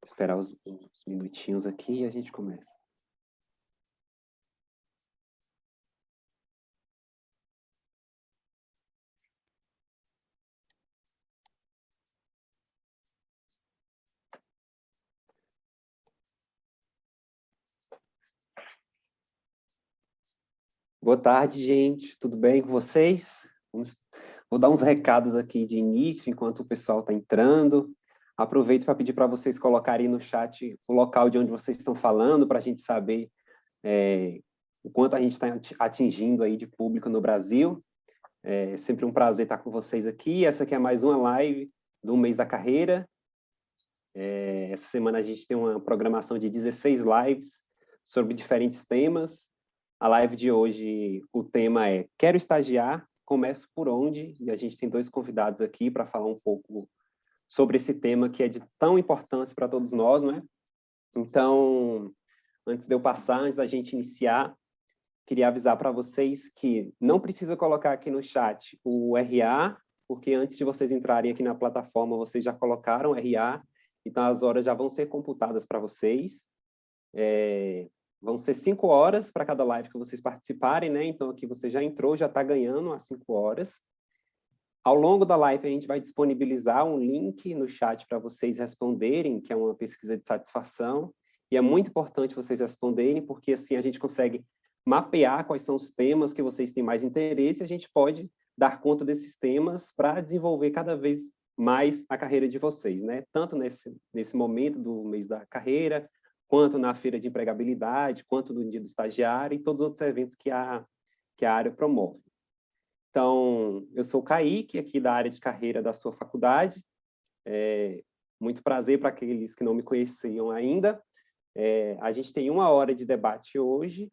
Esperar uns minutinhos aqui e a gente começa. Boa tarde, gente. Tudo bem com vocês? Vou dar uns recados aqui de início, enquanto o pessoal está entrando. Aproveito para pedir para vocês colocarem no chat o local de onde vocês estão falando, para a gente saber o quanto a gente está atingindo aí de público no Brasil. É sempre um prazer estar com vocês aqui. Essa aqui é mais uma live do mês da carreira. Essa semana a gente tem uma programação de 16 lives sobre diferentes temas. A live de hoje, o tema é Quero estagiar, começo por onde? E a gente tem 2 convidados aqui para falar um pouco sobre esse tema que é de tão importância para todos nós, né? Então, antes de eu passar, antes da gente iniciar, queria avisar para vocês que não precisa colocar aqui no chat o RA, porque antes de vocês entrarem aqui na plataforma, vocês já colocaram o RA, então as horas já vão ser computadas para vocês. Vão ser 5 horas para cada live que vocês participarem, né? Então, aqui você já entrou, já está ganhando as 5 horas. Ao longo da live, a gente vai disponibilizar um link no chat para vocês responderem, que é uma pesquisa de satisfação. E é muito importante vocês responderem, porque assim a gente consegue mapear quais são os temas que vocês têm mais interesse e a gente pode dar conta desses temas para desenvolver cada vez mais a carreira de vocês, né? Tanto nesse momento do mês da carreira, quanto na feira de empregabilidade, quanto no dia do estagiário e todos os outros eventos que a área promove. Então, eu sou o Kaique, aqui da área de carreira da sua faculdade. Muito prazer para aqueles que não me conheciam ainda. A gente tem 1 hora de debate hoje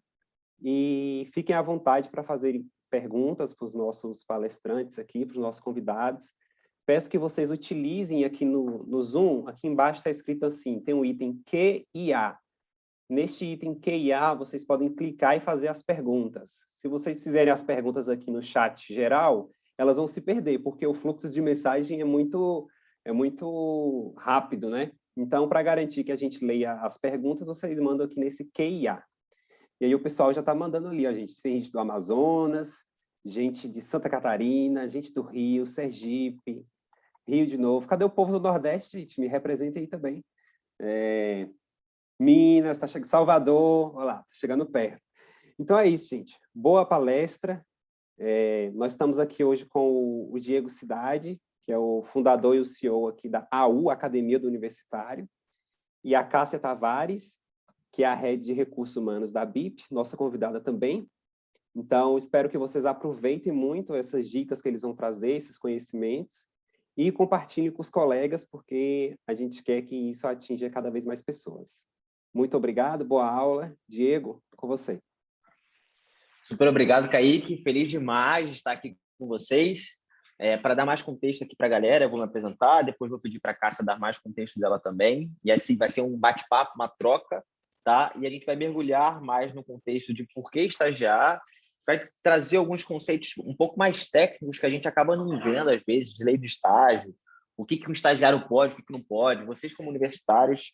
e fiquem à vontade para fazerem perguntas para os nossos palestrantes aqui, para os nossos convidados. Peço que vocês utilizem aqui no Zoom, aqui embaixo está escrito assim, tem um item Q e A. Neste item Q e A, vocês podem clicar e fazer as perguntas. Se vocês fizerem as perguntas aqui no chat geral, elas vão se perder, porque o fluxo de mensagem é muito rápido, né? Então, para garantir que a gente leia as perguntas, vocês mandam aqui nesse Q e A. E aí o pessoal já está mandando ali, a gente tem gente do Amazonas, gente de Santa Catarina, gente do Rio, Sergipe, Rio de novo. Cadê o povo do Nordeste, gente? Me representa aí também. Minas, tá chegando, Salvador, olha lá, tá chegando perto. Então é isso, gente. Boa palestra. Nós estamos aqui hoje com o Diego Cidade, que é o fundador e o CEO aqui da AU, Academia do Universitário, e a Cássia Tavares, que é a Head de Recursos Humanos da BIP, nossa convidada também. Então, espero que vocês aproveitem muito essas dicas que eles vão trazer, esses conhecimentos, e compartilhem com os colegas, porque a gente quer que isso atinja cada vez mais pessoas. Muito obrigado, boa aula. Diego, com você. Super obrigado, Kaique. Feliz demais de estar aqui com vocês. Para dar mais contexto aqui para a galera, eu vou me apresentar, depois vou pedir para a Cássia dar mais contexto dela também. E assim vai ser um bate-papo, uma troca, tá? E a gente vai mergulhar mais no contexto de por que estagiar, vai trazer alguns conceitos um pouco mais técnicos que a gente acaba não vendo, às vezes, de lei do estágio, o que um estagiário pode, o que não pode. Vocês, como universitários,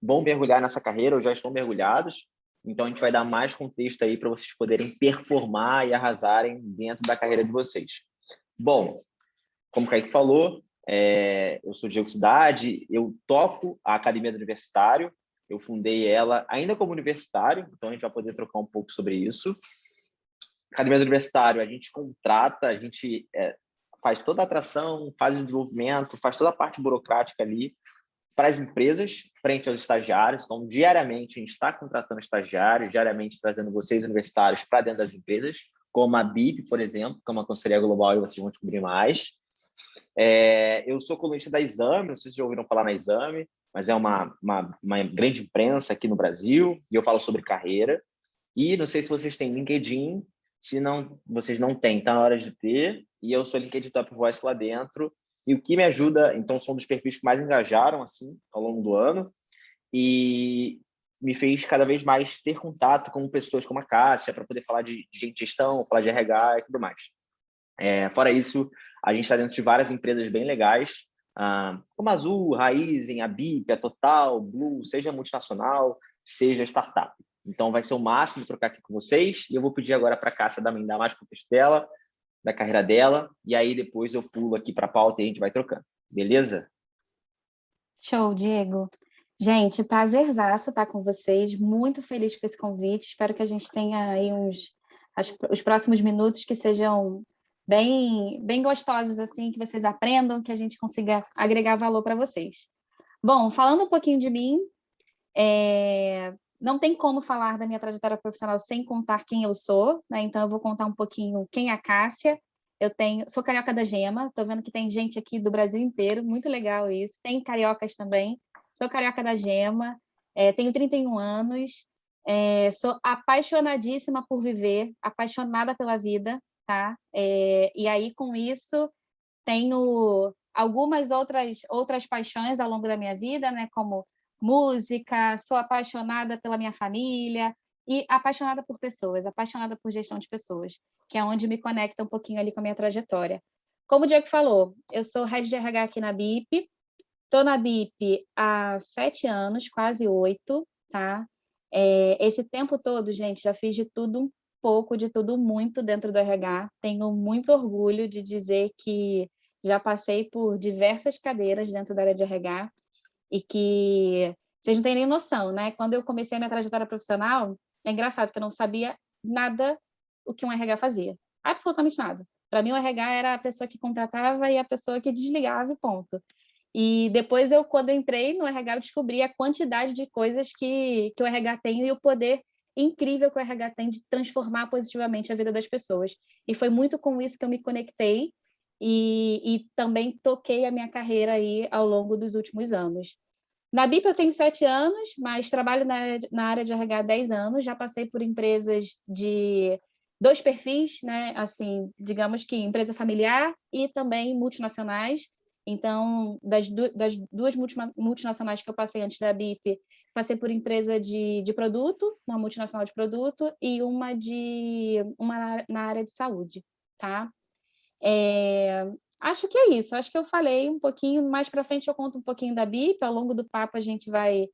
vão mergulhar nessa carreira ou já estão mergulhados, então a gente vai dar mais contexto aí para vocês poderem performar e arrasarem dentro da carreira de vocês. Bom, como o Kaique falou, eu sou Diego Cidade, eu toco a Academia do Universitário, eu fundei ela ainda como universitário, então a gente vai poder trocar um pouco sobre isso. Academia do Universitário, a gente contrata, a gente faz toda a atração, faz o desenvolvimento, faz toda a parte burocrática ali para as empresas, frente aos estagiários. Então, diariamente, a gente está contratando estagiários, diariamente trazendo vocês, universitários, para dentro das empresas, como a BIP, por exemplo, que é uma consultoria global e vocês vão descobrir mais. Eu sou colunista da Exame, não sei se já ouviram falar na Exame, mas é uma grande imprensa aqui no Brasil, e eu falo sobre carreira. E não sei se vocês têm LinkedIn, se não, vocês não têm, está na hora de ter, e eu sou LinkedIn Top Voice lá dentro, e o que me ajuda, então, são um dos perfis que mais engajaram, assim, ao longo do ano, e me fez cada vez mais ter contato com pessoas como a Cássia, para poder falar de gestão, falar de RH e tudo mais. Fora isso, a gente está dentro de várias empresas bem legais, como a Azul, Raizen, a BIP, a Total, Blue, seja multinacional, seja startup. Então, vai ser o máximo trocar aqui com vocês, e eu vou pedir agora para a Cássia dar mais contexto dela, da carreira dela, e aí depois eu pulo aqui para a pauta e a gente vai trocando. Beleza? Show, Diego. Gente, prazerzaço estar com vocês, muito feliz com esse convite, espero que a gente tenha aí os próximos minutos que sejam bem gostosos, assim, que vocês aprendam, que a gente consiga agregar valor para vocês. Bom, falando um pouquinho de mim, não tem como falar da minha trajetória profissional sem contar quem eu sou, né? Então eu vou contar um pouquinho quem é a Cássia. Sou carioca da Gema, estou vendo que tem gente aqui do Brasil inteiro, muito legal isso. Tem cariocas também. Sou carioca da Gema, tenho 31 anos, sou apaixonadíssima por viver, apaixonada pela vida, tá? E aí, com isso, tenho algumas outras paixões ao longo da minha vida, né? Como música, sou apaixonada pela minha família e apaixonada por pessoas, apaixonada por gestão de pessoas, que é onde me conecta um pouquinho ali com a minha trajetória. Como o Diego falou, eu sou head de RH aqui na BIP, estou na BIP há 7 anos, quase 8, tá? Esse tempo todo, gente, já fiz de tudo um pouco, de tudo muito dentro do RH. Tenho muito orgulho de dizer que já passei por diversas cadeiras dentro da área de RH e que vocês não têm nem noção, né? Quando eu comecei a minha trajetória profissional, é engraçado que eu não sabia nada o que um RH fazia. Absolutamente nada. Para mim, o RH era a pessoa que contratava e a pessoa que desligava e ponto. E depois, quando eu entrei no RH, eu descobri a quantidade de coisas que o RH tem e o poder incrível que o RH tem de transformar positivamente a vida das pessoas. E foi muito com isso que eu me conectei e também toquei a minha carreira aí ao longo dos últimos anos. Na BIP eu tenho 7 anos, mas trabalho na área de RH há 10 anos, já passei por empresas de 2 perfis, né? Assim, digamos que empresa familiar e também multinacionais. Então, das duas multinacionais que eu passei antes da BIP, passei por empresa de produto, uma multinacional de produto, e uma na área de saúde, tá? Acho que é isso. Acho que eu falei um pouquinho. Mais para frente eu conto um pouquinho da BIP. Ao longo do papo a gente vai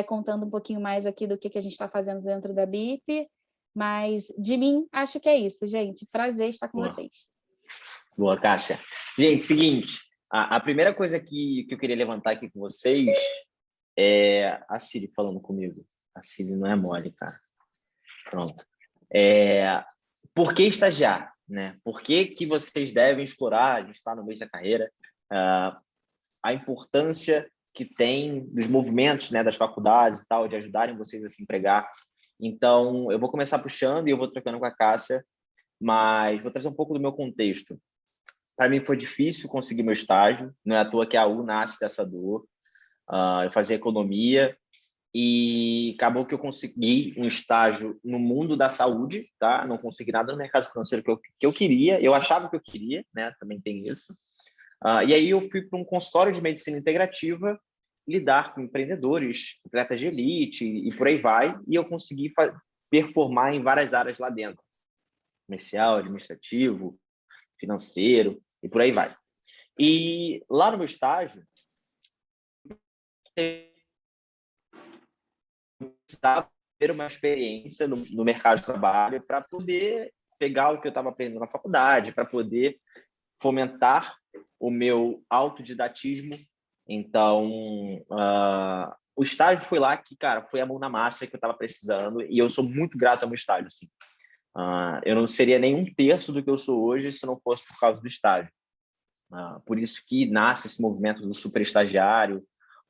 contando um pouquinho mais aqui do que a gente está fazendo dentro da BIP. Mas de mim, acho que é isso, gente. Prazer estar com vocês. Boa, Cássia. Gente, seguinte, a primeira coisa que eu queria levantar aqui com vocês é a Ciri falando comigo. A Ciri não é mole, cara. Pronto. Por que estagiar? Né? Por que vocês devem explorar, a gente está no mês da carreira, a importância que tem dos movimentos, né, das faculdades e tal, de ajudarem vocês a se empregar. Então, eu vou começar puxando e eu vou trocando com a Cássia, mas vou trazer um pouco do meu contexto. Para mim foi difícil conseguir meu estágio, não é à toa que a U nasce dessa dor. Eu fazia economia e acabou que eu consegui um estágio no mundo da saúde, tá? Não consegui nada no mercado financeiro que eu queria, eu achava que eu queria, né? Também tem isso. E aí eu fui para um consultório de medicina integrativa lidar com empreendedores, atletas de elite e por aí vai, e eu consegui performar em várias áreas lá dentro. Comercial, administrativo, financeiro e por aí vai. E lá no meu estágio, eu precisava ter uma experiência no mercado de trabalho para poder pegar o que eu estava aprendendo na faculdade, para poder fomentar o meu autodidatismo. Então, o estágio foi lá que, cara, foi a mão na massa que eu estava precisando e eu sou muito grato ao meu estágio, assim. Eu não seria nem 1/3 do que eu sou hoje se não fosse por causa do estágio. Por isso que nasce esse movimento do super estagiário,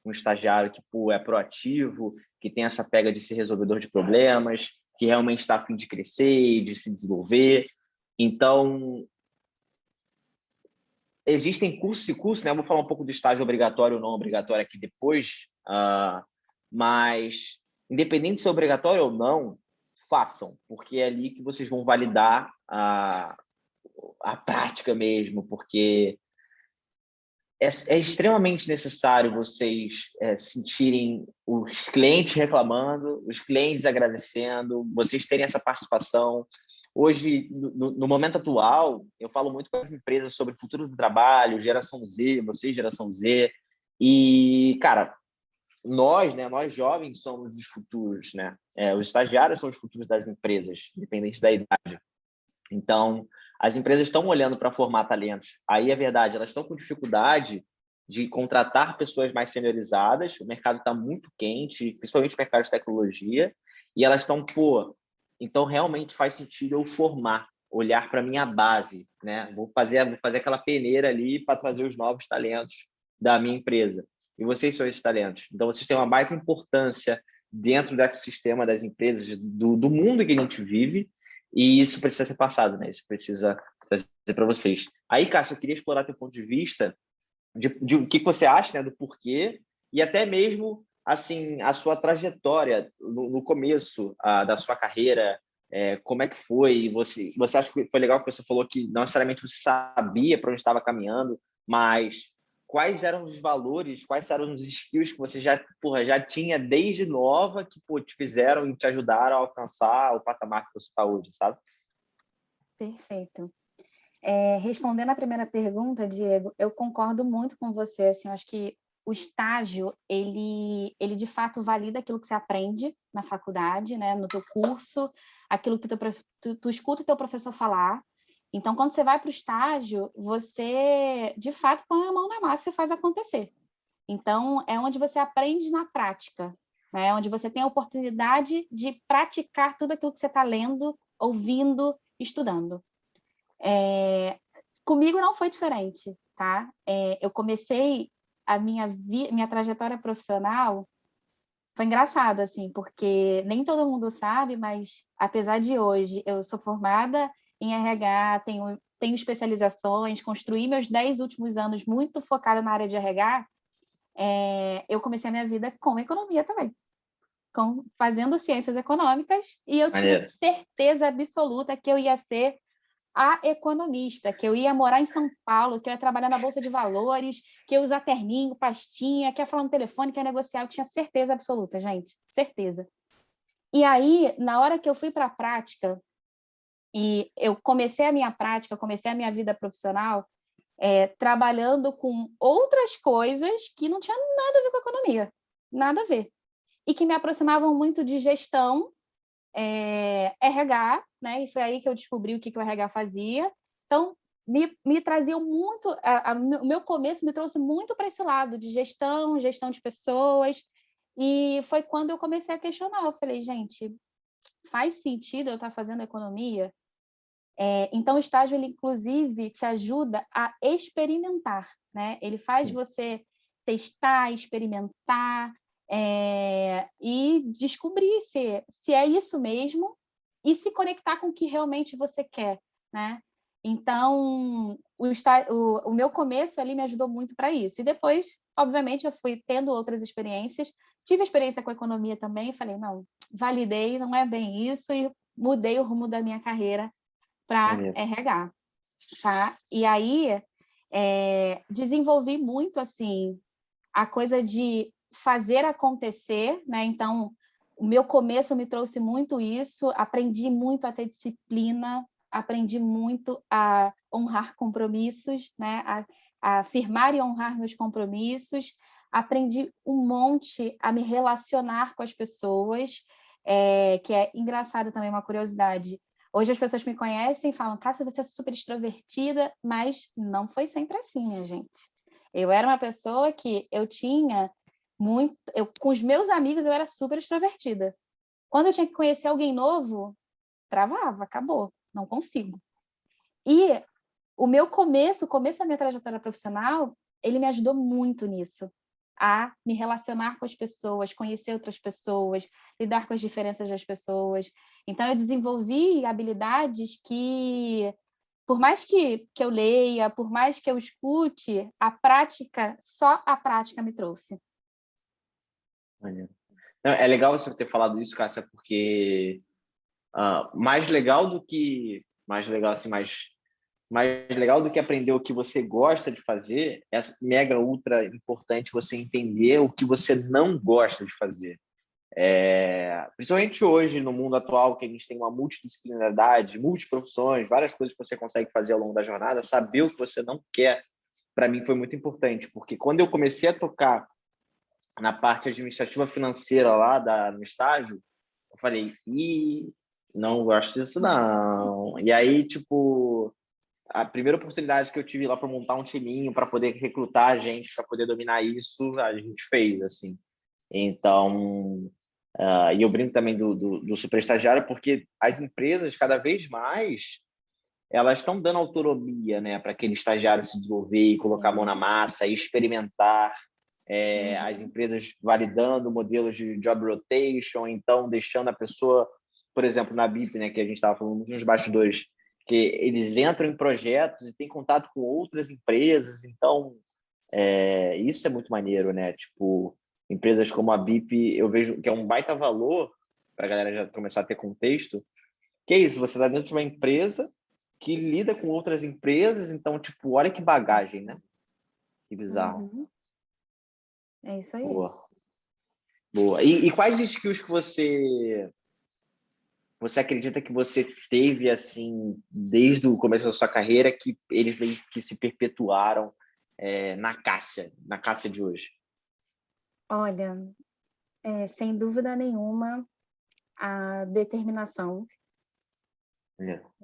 um estagiário que é proativo, que tem essa pega de ser resolvedor de problemas, que realmente está a fim de crescer e de se desenvolver. Então, existem cursos e cursos, né? Eu vou falar um pouco do estágio obrigatório ou não obrigatório aqui depois, mas independente se é obrigatório ou não, façam, porque é ali que vocês vão validar a prática mesmo, porque é extremamente necessário vocês sentirem os clientes reclamando, os clientes agradecendo, vocês terem essa participação, hoje, no momento atual, eu falo muito com as empresas sobre o futuro do trabalho, geração Z, vocês, geração Z, e, cara, nós, né, nós jovens somos os futuros, né? Os estagiários são os futuros das empresas, independente da idade. Então, as empresas estão olhando para formar talentos. Aí é verdade, elas estão com dificuldade de contratar pessoas mais seniorizadas, o mercado está muito quente, principalmente o mercado de tecnologia, e elas estão, então realmente faz sentido eu formar, olhar para a minha base, né? Vou fazer aquela peneira ali para trazer os novos talentos da minha empresa. E vocês são esses talentos. Então, vocês têm uma baita importância dentro do ecossistema das empresas, do mundo que a gente vive, e isso precisa ser passado, né? Isso precisa trazer para vocês. Aí, Cássio, eu queria explorar teu ponto de vista de o que você acha, né, do porquê, e até mesmo assim a sua trajetória no começo da sua carreira, como é que foi? Você acha que foi legal que você falou que não necessariamente você sabia para onde estava caminhando, mas quais eram os valores, quais eram os skills que você já tinha desde nova que te fizeram e te ajudaram a alcançar o patamar que você está hoje, sabe? Perfeito. Respondendo a primeira pergunta, Diego, eu concordo muito com você. Assim, eu acho que o estágio, ele de fato valida aquilo que você aprende na faculdade, né, no teu curso, aquilo que tu escuta o teu professor falar. Então, quando você vai para o estágio, você, de fato, põe a mão na massa e faz acontecer. Então, é onde você aprende na prática, né? Onde você tem a oportunidade de praticar tudo aquilo que você está lendo, ouvindo, estudando. Comigo não foi diferente, tá? Eu comecei a minha trajetória profissional, foi engraçado, assim, porque nem todo mundo sabe, mas apesar de hoje eu sou formada em RH, tenho especializações, construí meus 10 últimos anos muito focada na área de RH, eu comecei a minha vida com economia também, fazendo ciências econômicas, e eu tinha Maneiro. certeza absoluta que eu ia ser a economista, que eu ia morar em São Paulo, que eu ia trabalhar na Bolsa de Valores, que eu ia usar terninho, pastinha, que ia falar no telefone, que ia negociar. Eu tinha certeza absoluta, gente, certeza. E aí, na hora que eu fui para a prática, e eu comecei a minha prática, comecei a minha vida profissional, trabalhando com outras coisas que não tinha nada a ver com economia, nada a ver. E que me aproximavam muito de gestão, RH, né? E foi aí que eu descobri o que o RH fazia. Então, me traziam muito... O meu começo me trouxe muito para esse lado de gestão de pessoas. E foi quando eu comecei a questionar. Eu falei, gente, faz sentido eu estar fazendo economia? Então, o estágio, ele, inclusive, te ajuda a experimentar, né? Ele faz você testar, experimentar, e descobrir se é isso mesmo e se conectar com o que realmente você quer, né? Então, o meu começo ali me ajudou muito para isso. E depois, obviamente, eu fui tendo outras experiências. Tive experiência com economia também, falei, não, validei, não é bem isso, e mudei o rumo da minha carreira para RH, tá? E aí, desenvolvi muito, assim, a coisa de fazer acontecer, né? Então, o meu começo me trouxe muito isso, aprendi muito a ter disciplina, aprendi muito a honrar compromissos, né? A firmar e honrar meus compromissos, aprendi um monte a me relacionar com as pessoas, que é engraçado também, uma curiosidade. Hoje as pessoas me conhecem e falam, Cássia, você é super extrovertida, mas não foi sempre assim, minha gente. Eu era uma pessoa que eu tinha com os meus amigos eu era super extrovertida. Quando eu tinha que conhecer alguém novo, travava, acabou, não consigo. E o começo da minha trajetória profissional, ele me ajudou muito nisso, a me relacionar com as pessoas, conhecer outras pessoas, lidar com as diferenças das pessoas. Então, eu desenvolvi habilidades que, por mais que eu leia, por mais que eu escute, só a prática me trouxe. É legal você ter falado isso, Cássia, porque mais legal do que aprender o que você gosta de fazer, é mega ultra importante você entender o que você não gosta de fazer. Principalmente hoje, no mundo atual, que a gente tem uma multidisciplinaridade, multiprofissões, várias coisas que você consegue fazer ao longo da jornada, saber o que você não quer, para mim foi muito importante, porque quando eu comecei a tocar na parte administrativa financeira lá no estágio, eu falei, não gosto disso não. E aí, tipo, a primeira oportunidade que eu tive lá para montar um timinho, para poder recrutar gente, para poder dominar isso, a gente fez, assim. Então, e eu brinco também do super estagiário, porque as empresas, cada vez mais, elas estão dando autonomia, né, para aquele estagiário se desenvolver e colocar a mão na massa e experimentar. As empresas validando modelos de job rotation, então deixando a pessoa, por exemplo, na BIP, né, que a gente estava falando nos bastidores, que eles entram em projetos e têm contato com outras empresas, então isso é muito maneiro, né? Tipo, empresas como a BIP, eu vejo que é um baita valor para a galera já começar a ter contexto, que é isso, você está dentro de uma empresa que lida com outras empresas, então, tipo, olha que bagagem, né? Que bizarro. É isso aí. Boa. Boa. E quais skills que você acredita que você teve, assim, desde o começo da sua carreira, que eles meio que se perpetuaram na Cássia de hoje? Olha, sem dúvida nenhuma, a determinação,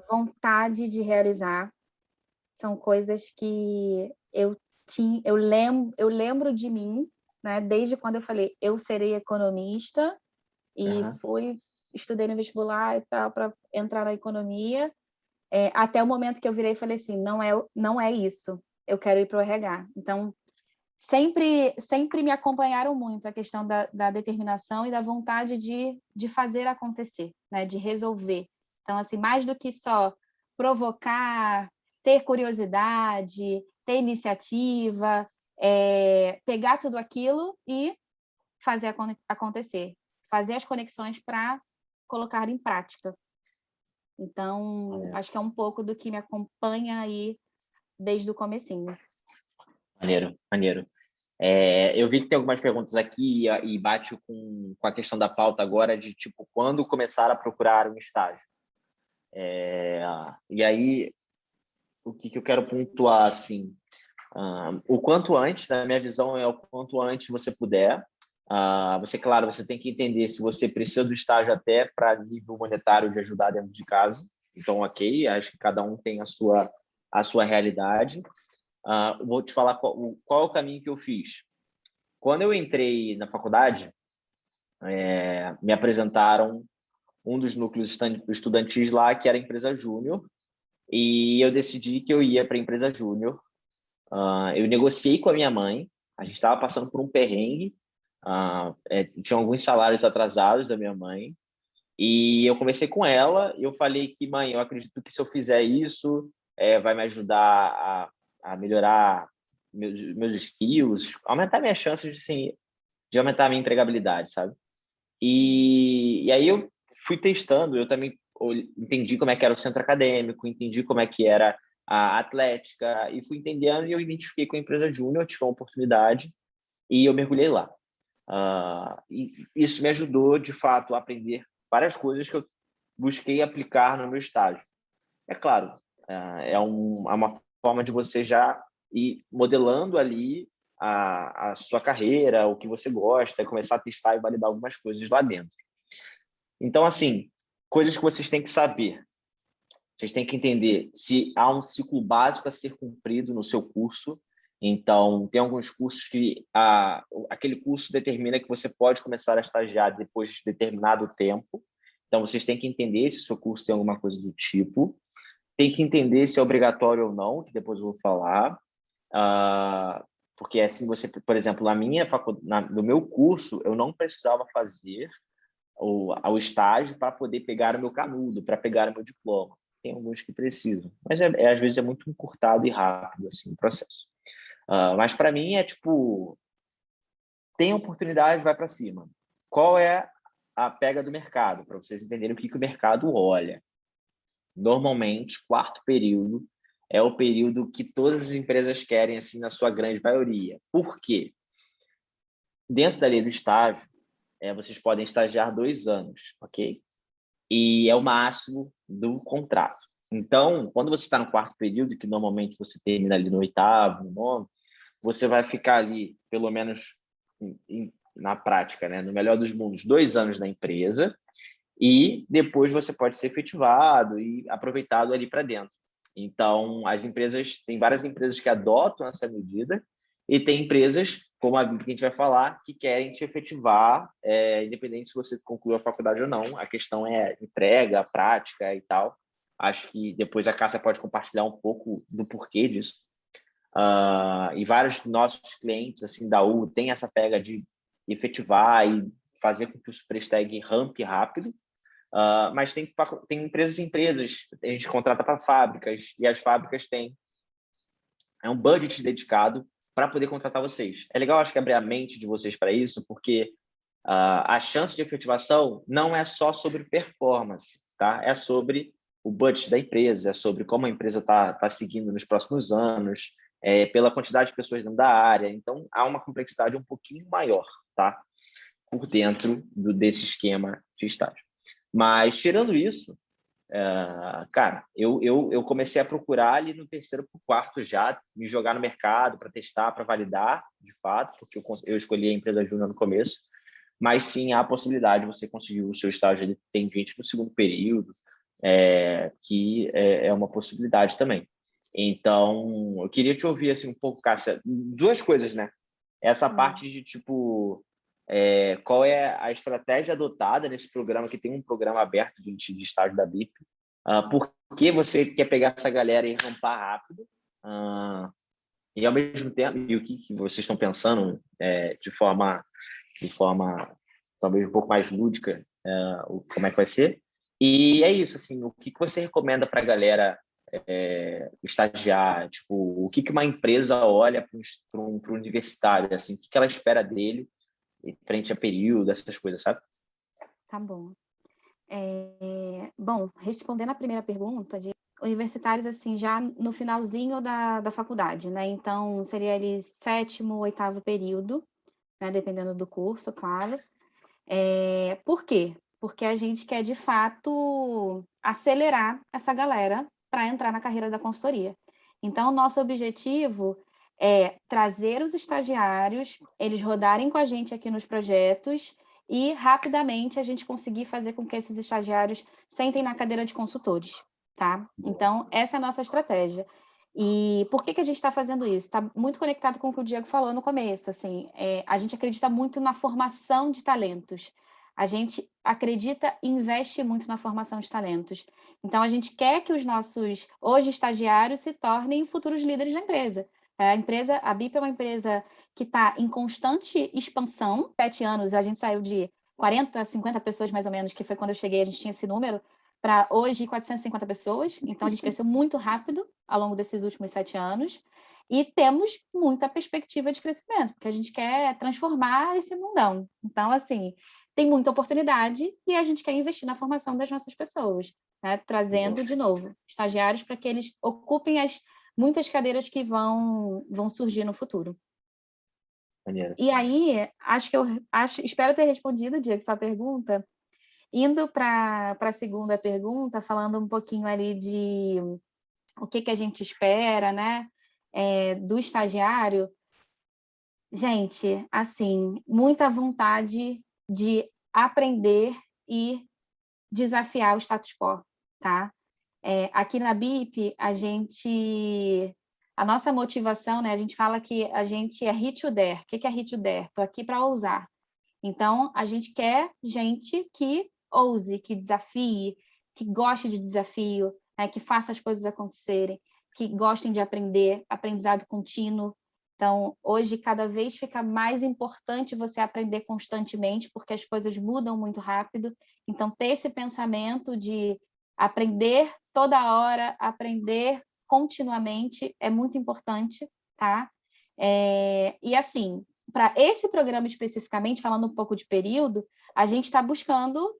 vontade de realizar, são coisas que eu lembro de mim, né? Desde quando eu falei, eu serei economista, e estudei no vestibular e tal, para entrar na economia, até o momento que eu virei e falei assim, não é isso, eu quero ir para o RH. Então, sempre me acompanharam muito a questão da determinação e da vontade de fazer acontecer, né? De resolver. Então, assim, mais do que só provocar, ter curiosidade, ter iniciativa, pegar tudo aquilo e fazer acontecer, fazer as conexões para colocar em prática. Então, acho que é um pouco do que me acompanha aí desde o comecinho. Maneiro. Eu vi que tem algumas perguntas aqui e bate com a questão da pauta agora de, tipo, quando começar a procurar um estágio. E aí, o que eu quero pontuar, assim, o quanto antes, na minha visão, é o quanto antes você puder. Claro, você tem que entender se você precisa do estágio até para nível monetário de ajudar dentro de casa. Então, ok, acho que cada um tem a sua realidade. Vou te falar qual é o caminho que eu fiz. Quando eu entrei na faculdade, me apresentaram um dos núcleos estudantis lá, que era a empresa Júnior, e eu decidi que eu ia para a empresa Júnior. Eu negociei com a minha mãe, a gente estava passando por um perrengue, tinha alguns salários atrasados da minha mãe, e eu conversei com ela, e eu falei que, mãe, eu acredito que se eu fizer isso, vai me ajudar a melhorar meus skills, aumentar minhas chances de aumentar a minha empregabilidade, sabe? E aí eu fui testando, eu também entendi como é que era o centro acadêmico, entendi como é que era a atlética, e fui entendendo e eu identifiquei com a empresa Júnior, tive uma oportunidade e eu mergulhei lá. E isso me ajudou, de fato, a aprender várias coisas que eu busquei aplicar no meu estágio. É claro, é uma forma de você já ir modelando ali a sua carreira, o que você gosta, começar a testar e validar algumas coisas lá dentro. Então, assim, coisas que vocês têm que saber. Vocês têm que entender se há um ciclo básico a ser cumprido no seu curso. Então, tem alguns cursos que aquele curso determina que você pode começar a estagiar depois de determinado tempo. Então, vocês têm que entender se o seu curso tem alguma coisa do tipo. Tem que entender se é obrigatório ou não, que depois eu vou falar. Porque assim, você, por exemplo, no meu curso, eu não precisava fazer o estágio para poder pegar o meu canudo, para pegar o meu diploma. Tem alguns que precisam, mas às vezes é muito encurtado e rápido assim, o processo. Mas para mim é tipo, tem oportunidade, vai para cima. Qual é a pega do mercado? Para vocês entenderem o que o mercado olha. Normalmente, quarto período é o período que todas as empresas querem, assim, na sua grande maioria. Por quê? Dentro da lei do estágio, vocês podem estagiar 2 anos, ok? E é o máximo do contrato. Então, quando você está no 4º período, que normalmente você termina ali no 8º, no 9º, você vai ficar ali, pelo menos na prática, né, no melhor dos mundos, 2 anos na empresa, e depois você pode ser efetivado e aproveitado ali para dentro. Então, tem várias empresas que adotam essa medida, e tem empresas, como a que a gente vai falar, que querem te efetivar, independente se você concluiu a faculdade ou não. A questão é entrega, prática e tal. Acho que depois a Cássia pode compartilhar um pouco do porquê disso. E vários dos nossos clientes assim, da U têm essa pega de efetivar e fazer com que o Superstag rampe rápido. Mas tem empresas e empresas, a gente contrata para fábricas, e as fábricas têm um budget dedicado para poder contratar vocês. É legal, acho que, abrir a mente de vocês para isso, porque a chance de efetivação não é só sobre performance, tá? É sobre o budget da empresa, é sobre como a empresa está seguindo nos próximos anos, pela quantidade de pessoas dentro da área. Então, há uma complexidade um pouquinho maior, tá? Por dentro desse esquema de estágio. Mas, tirando isso, cara, eu comecei a procurar ali no 3º para o 4º já, me jogar no mercado para testar, para validar, de fato, porque eu escolhi a empresa júnior no começo, mas sim há a possibilidade de você conseguir o seu estágio ali, tem gente no 2º período, que é uma possibilidade também. Então, eu queria te ouvir assim, um pouco, Cássia, 2 coisas, né? Essa parte de, tipo, qual é a estratégia adotada nesse programa, que tem um programa aberto de estágio da BIP, por que você quer pegar essa galera e rampar rápido, e ao mesmo tempo, e o que vocês estão pensando de forma talvez um pouco mais lúdica, como é que vai ser. E é isso, assim, o que você recomenda para a galera estagiar? Tipo, o que uma empresa olha para um universitário, assim, o que ela espera dele frente a período, essas coisas, sabe? Tá bom. Bom, respondendo a primeira pergunta, de universitários, assim, já no finalzinho da faculdade, né? Então, seria ali 7º, 8º período, né? Dependendo do curso, claro. Por quê? Porque a gente quer, de fato, acelerar essa galera para entrar na carreira da consultoria. Então, o nosso objetivo é trazer os estagiários, eles rodarem com a gente aqui nos projetos e, rapidamente, a gente conseguir fazer com que esses estagiários sentem na cadeira de consultores, tá? Então, essa é a nossa estratégia. E por que a gente está fazendo isso? Está muito conectado com o que o Diego falou no começo. Assim, a gente acredita muito na formação de talentos. A gente acredita e investe muito na formação de talentos. Então, a gente quer que os nossos, hoje, estagiários se tornem futuros líderes da empresa. A BIP é uma empresa que está em constante expansão. 7 anos, a gente saiu de 40, 50 pessoas, mais ou menos, que foi quando eu cheguei, a gente tinha esse número, para hoje 450 pessoas. Então, a gente cresceu muito rápido ao longo desses últimos 7 anos. E temos muita perspectiva de crescimento, porque a gente quer transformar esse mundão. Então, assim, tem muita oportunidade e a gente quer investir na formação das nossas pessoas, né? Trazendo, de novo, estagiários para que eles ocupem as muitas cadeiras que vão surgir no futuro. Maneiro. E aí, espero ter respondido, Diego, sua pergunta. Indo para a segunda pergunta, falando um pouquinho ali de o que a gente espera, né, do estagiário. Gente, assim, muita vontade de aprender e desafiar o status quo, tá? Aqui na BIP, a nossa motivação, né, a gente fala que a gente é hit to dare. O que é hit to dare? Estou aqui para ousar. Então, a gente quer gente que ouse, que desafie, que goste de desafio, né, que faça as coisas acontecerem, que gostem de aprender, aprendizado contínuo. Então, hoje, cada vez fica mais importante você aprender constantemente, porque as coisas mudam muito rápido. Então, ter esse pensamento de aprender toda hora, aprender continuamente é muito importante, tá? E assim, para esse programa especificamente, falando um pouco de período, a gente está buscando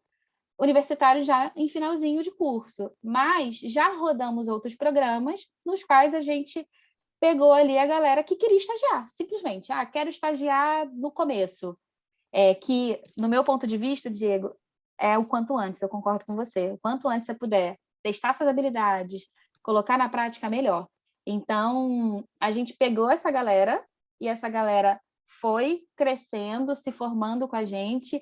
universitários já em finalzinho de curso, mas já rodamos outros programas nos quais a gente pegou ali a galera que queria estagiar, simplesmente. Quero estagiar no começo. que, no meu ponto de vista, Diego, é o quanto antes, eu concordo com você. O quanto antes você puder testar suas habilidades, colocar na prática, melhor. Então, a gente pegou essa galera e essa galera foi crescendo, se formando com a gente.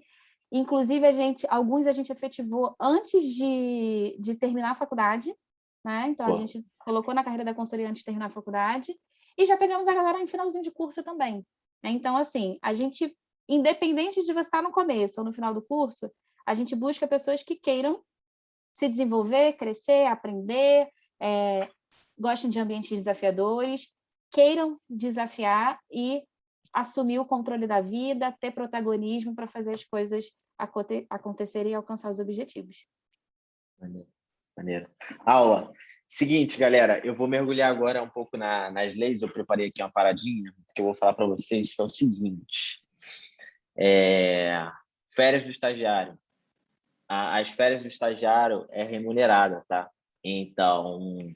Inclusive, alguns a gente efetivou antes de terminar a faculdade, né? Então, a gente colocou na carreira da consultoria antes de terminar a faculdade e já pegamos a galera em finalzinho de curso também. Então, assim, a gente, independente de você estar no começo ou no final do curso, a gente busca pessoas que queiram se desenvolver, crescer, aprender, gostem de ambientes desafiadores, queiram desafiar e assumir o controle da vida, ter protagonismo para fazer as coisas acontecerem e alcançar os objetivos. Maneiro. Aula. Seguinte, galera, eu vou mergulhar agora um pouco nas leis. Eu preparei aqui uma paradinha que eu vou falar para vocês, que é o seguinte. Férias do estagiário. As férias do estagiário é remunerada, tá? Então,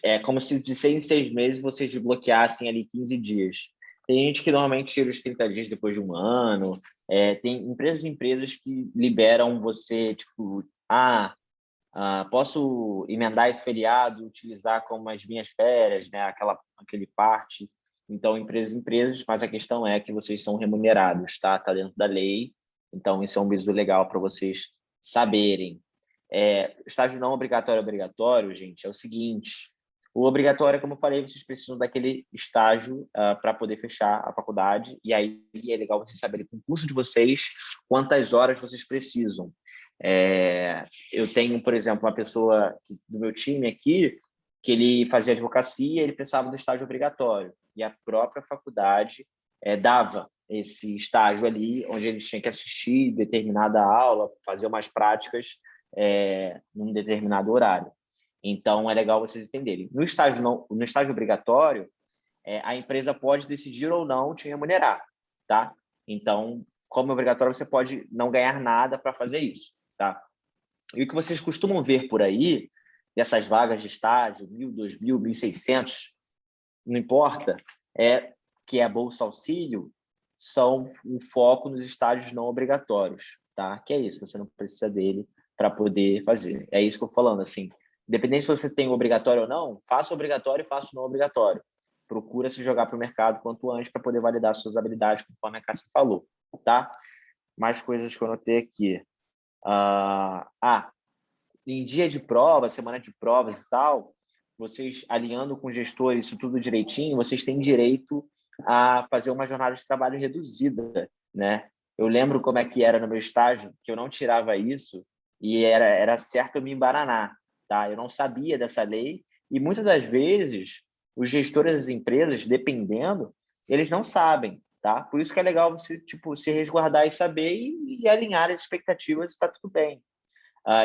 é como se de 6 em 6 meses vocês desbloqueassem ali 15 dias. Tem gente que normalmente tira os 30 dias depois de um ano. Tem empresas que liberam você, tipo, posso emendar esse feriado, utilizar como as minhas férias, né? Aquele parte. Então, empresas, mas a questão é que vocês são remunerados, tá? Tá dentro da lei. Então, isso é um bizu legal para vocês saberem. Estágio não obrigatório, gente, é o seguinte. O obrigatório, como eu falei, vocês precisam daquele estágio para poder fechar a faculdade. E aí é legal vocês saberem com o curso de vocês quantas horas vocês precisam. Eu tenho, por exemplo, uma pessoa do meu time aqui que ele fazia advocacia, ele precisava do estágio obrigatório. E a própria faculdade dava esse estágio ali, onde ele tinha que assistir determinada aula, fazer umas práticas num determinado horário. Então, é legal vocês entenderem. No estágio obrigatório, a empresa pode decidir ou não te remunerar, tá? Então, como é obrigatório, você pode não ganhar nada para fazer isso, tá? E o que vocês costumam ver por aí, dessas vagas de estágio, 1.000, 2.000, 1.600, não importa, que é a Bolsa Auxílio, são um foco nos estágios não obrigatórios, tá? Que é isso, você não precisa dele para poder fazer. É isso que eu estou falando, assim. Independente se você tem obrigatório ou não, faça obrigatório e faça não obrigatório. Procura se jogar para o mercado quanto antes para poder validar suas habilidades, conforme a Cássia falou, tá? Mais coisas que eu anotei aqui. Em dia de prova, semana de provas e tal, vocês alinhando com gestores, isso tudo direitinho, vocês têm direito a fazer uma jornada de trabalho reduzida, né? Eu lembro como é que era no meu estágio, que eu não tirava isso e era certo eu me embaranar, tá? Eu não sabia dessa lei e muitas das vezes os gestores das empresas, dependendo, eles não sabem, tá? Por isso que é legal você, tipo, se resguardar e saber e alinhar as expectativas, está tudo bem.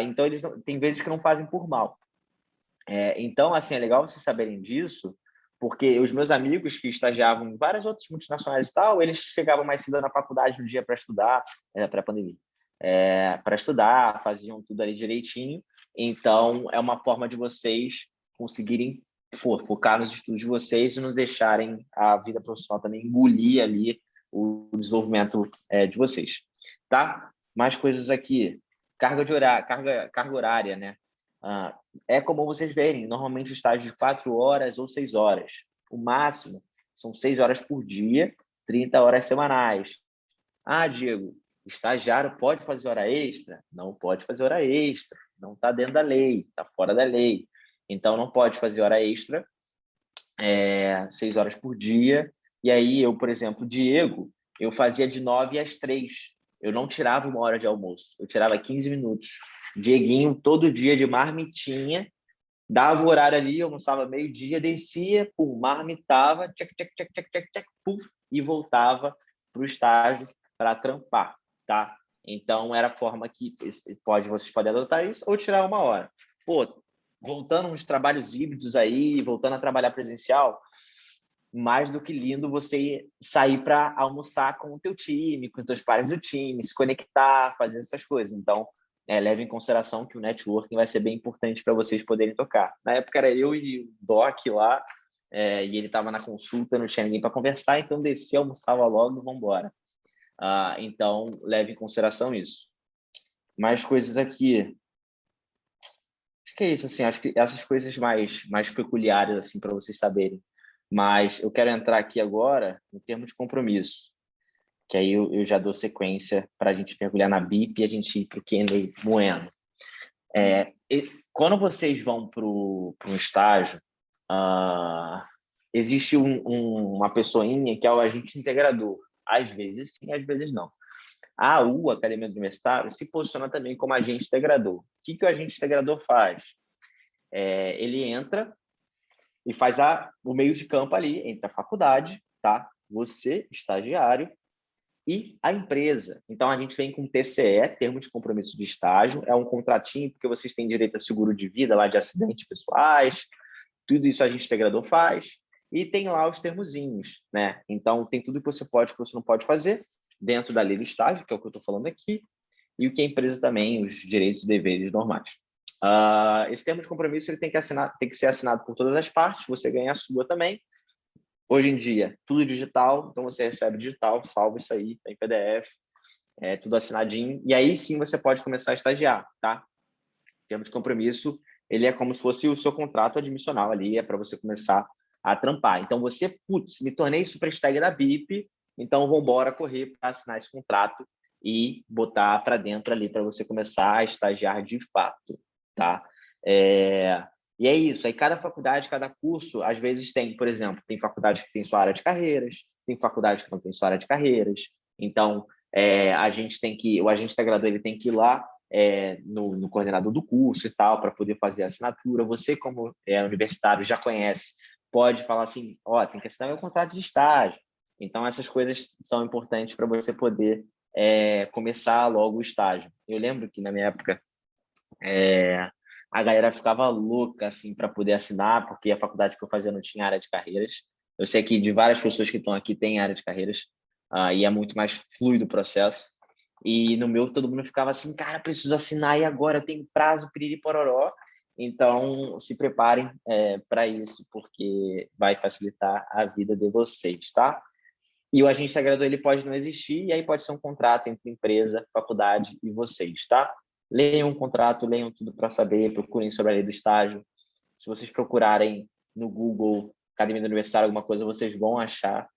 Então, tem vezes que não fazem por mal. Então, assim, é legal vocês saberem disso, porque os meus amigos que estagiavam em várias outras multinacionais e tal, eles chegavam mais cedo na faculdade no dia para estudar, pré-pandemia, para estudar, faziam tudo ali direitinho. Então, é uma forma de vocês conseguirem focar nos estudos de vocês e não deixarem a vida profissional também engolir ali o desenvolvimento de vocês, tá? Mais coisas aqui. Carga horária, né? É como vocês verem, normalmente estágio de 4 horas ou 6 horas. O máximo são 6 horas por dia, 30 horas semanais. Diego, estagiário pode fazer hora extra? Não pode fazer hora extra. Não está dentro da lei, está fora da lei. Então, não pode fazer hora extra, 6 horas por dia. E aí, eu, por exemplo, Diego, eu fazia de 9 às 3. Eu não tirava 1 hora de almoço, eu tirava 15 minutos. Dieguinho, todo dia de marmitinha, dava o horário ali, almoçava meio-dia, descia, marmitava, e voltava para o estágio para trampar, tá? Então, era a forma que vocês podem adotar isso ou tirar 1 hora. Voltando uns trabalhos híbridos aí, voltando a trabalhar presencial, mais do que lindo você sair para almoçar com o teu time, com os teus pares do time, se conectar, fazer essas coisas. Então, leve em consideração que o networking vai ser bem importante para vocês poderem tocar. Na época era eu e o Doc lá, e ele estava na consulta, não tinha ninguém para conversar, então descia, almoçava logo e vamos embora. Então, leve em consideração isso. Mais coisas aqui. Acho que é isso, assim, acho que essas coisas mais peculiares, assim, para vocês saberem. Mas eu quero entrar aqui agora em termos de compromisso, que aí eu já dou sequência para a gente mergulhar na BIP e a gente ir para o Q&A moendo. Quando vocês vão para um estágio, existe uma pessoinha que é o agente integrador. Às vezes sim, às vezes não. A AU, Academia Universitária, se posiciona também como agente integrador. O que o agente integrador faz? Ele entra e faz o meio de campo ali entre a faculdade, tá? Você, estagiário, e a empresa. Então, a gente vem com TCE, termo de compromisso de estágio, é um contratinho, porque vocês têm direito a seguro de vida, lá de acidentes pessoais, tudo isso a gente integrador faz, e tem lá os termozinhos, né? Então, tem tudo que você pode, que você não pode fazer, dentro da lei do estágio, que é o que eu estou falando aqui, e o que a empresa também, os direitos e deveres normais. Esse termo de compromisso ele tem que ser assinado por todas as partes, você ganha a sua também. Hoje em dia, tudo digital, então você recebe digital, salva isso aí, tá em PDF, tudo assinadinho, e aí sim você pode começar a estagiar, tá? O termo de compromisso, ele é como se fosse o seu contrato admissional ali, é para você começar a trampar. Então você, me tornei superstag da BIP, então vamos embora correr para assinar esse contrato e botar para dentro ali para você começar a estagiar de fato, tá? E é isso, aí cada faculdade, cada curso, às vezes tem, por exemplo, tem faculdade que tem sua área de carreiras, tem faculdade que não tem sua área de carreiras, então o agente integrador ele tem que ir lá no coordenador do curso e tal, para poder fazer a assinatura. Você, como universitário, já conhece, pode falar assim, tem que assinar meu contrato de estágio. Então, essas coisas são importantes para você poder começar logo o estágio. Eu lembro que, na minha época, a galera ficava louca assim para poder assinar, porque a faculdade que eu fazia não tinha área de carreiras. Eu sei que de várias pessoas que estão aqui tem área de carreiras, e é muito mais fluido o processo. E no meu, todo mundo ficava assim, cara, preciso assinar e agora tem prazo, piriri pororó. Então, se preparem para isso, porque vai facilitar a vida de vocês, tá? E o agente integrador ele pode não existir, e aí pode ser um contrato entre empresa, faculdade e vocês, tá? Leiam o contrato, leiam tudo para saber, procurem sobre a lei do estágio. Se vocês procurarem no Google, Academia da Universidade, alguma coisa, vocês vão achar.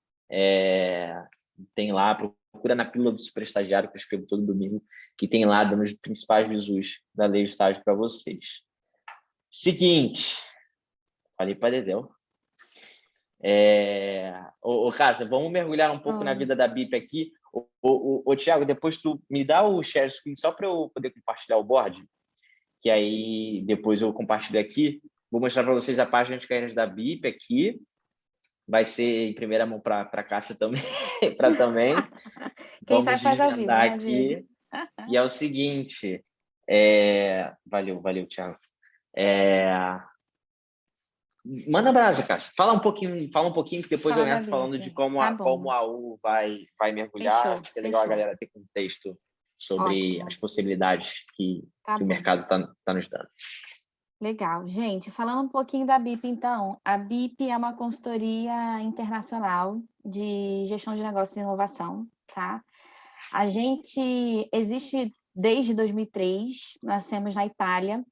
Tem lá, procura na pílula do superestagiário, que eu escrevo todo domingo, que tem lá dando os principais visus da lei do estágio para vocês. Seguinte, falei para Dedéu. Cássia, vamos mergulhar um pouco na vida da BIP aqui. Thiago, depois tu me dá o share screen só para eu poder compartilhar o board, que aí depois eu compartilho aqui. Vou mostrar para vocês a página de carreiras da BIP aqui. Vai ser em primeira mão para a Cássia também. também. Quem Vamos sabe faz ao vivo, né, aqui. E é o seguinte. Valeu, Thiago. Manda brasa, Cássia. Fala um pouquinho que depois eu entro falando de como a U vai mergulhar. Fechou, Acho que é legal a galera ter contexto sobre as possibilidades que o mercado está nos dando. Legal. Gente, falando um pouquinho da BIP, então. A BIP é uma consultoria internacional de gestão de negócios e inovação, tá? A gente existe desde 2003, nascemos na Itália,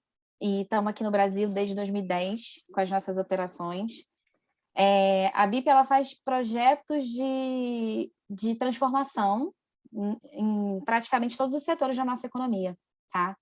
e estamos aqui no Brasil desde 2010 com as nossas operações. A BIP ela faz projetos de transformação em praticamente todos os setores da nossa economia, tá?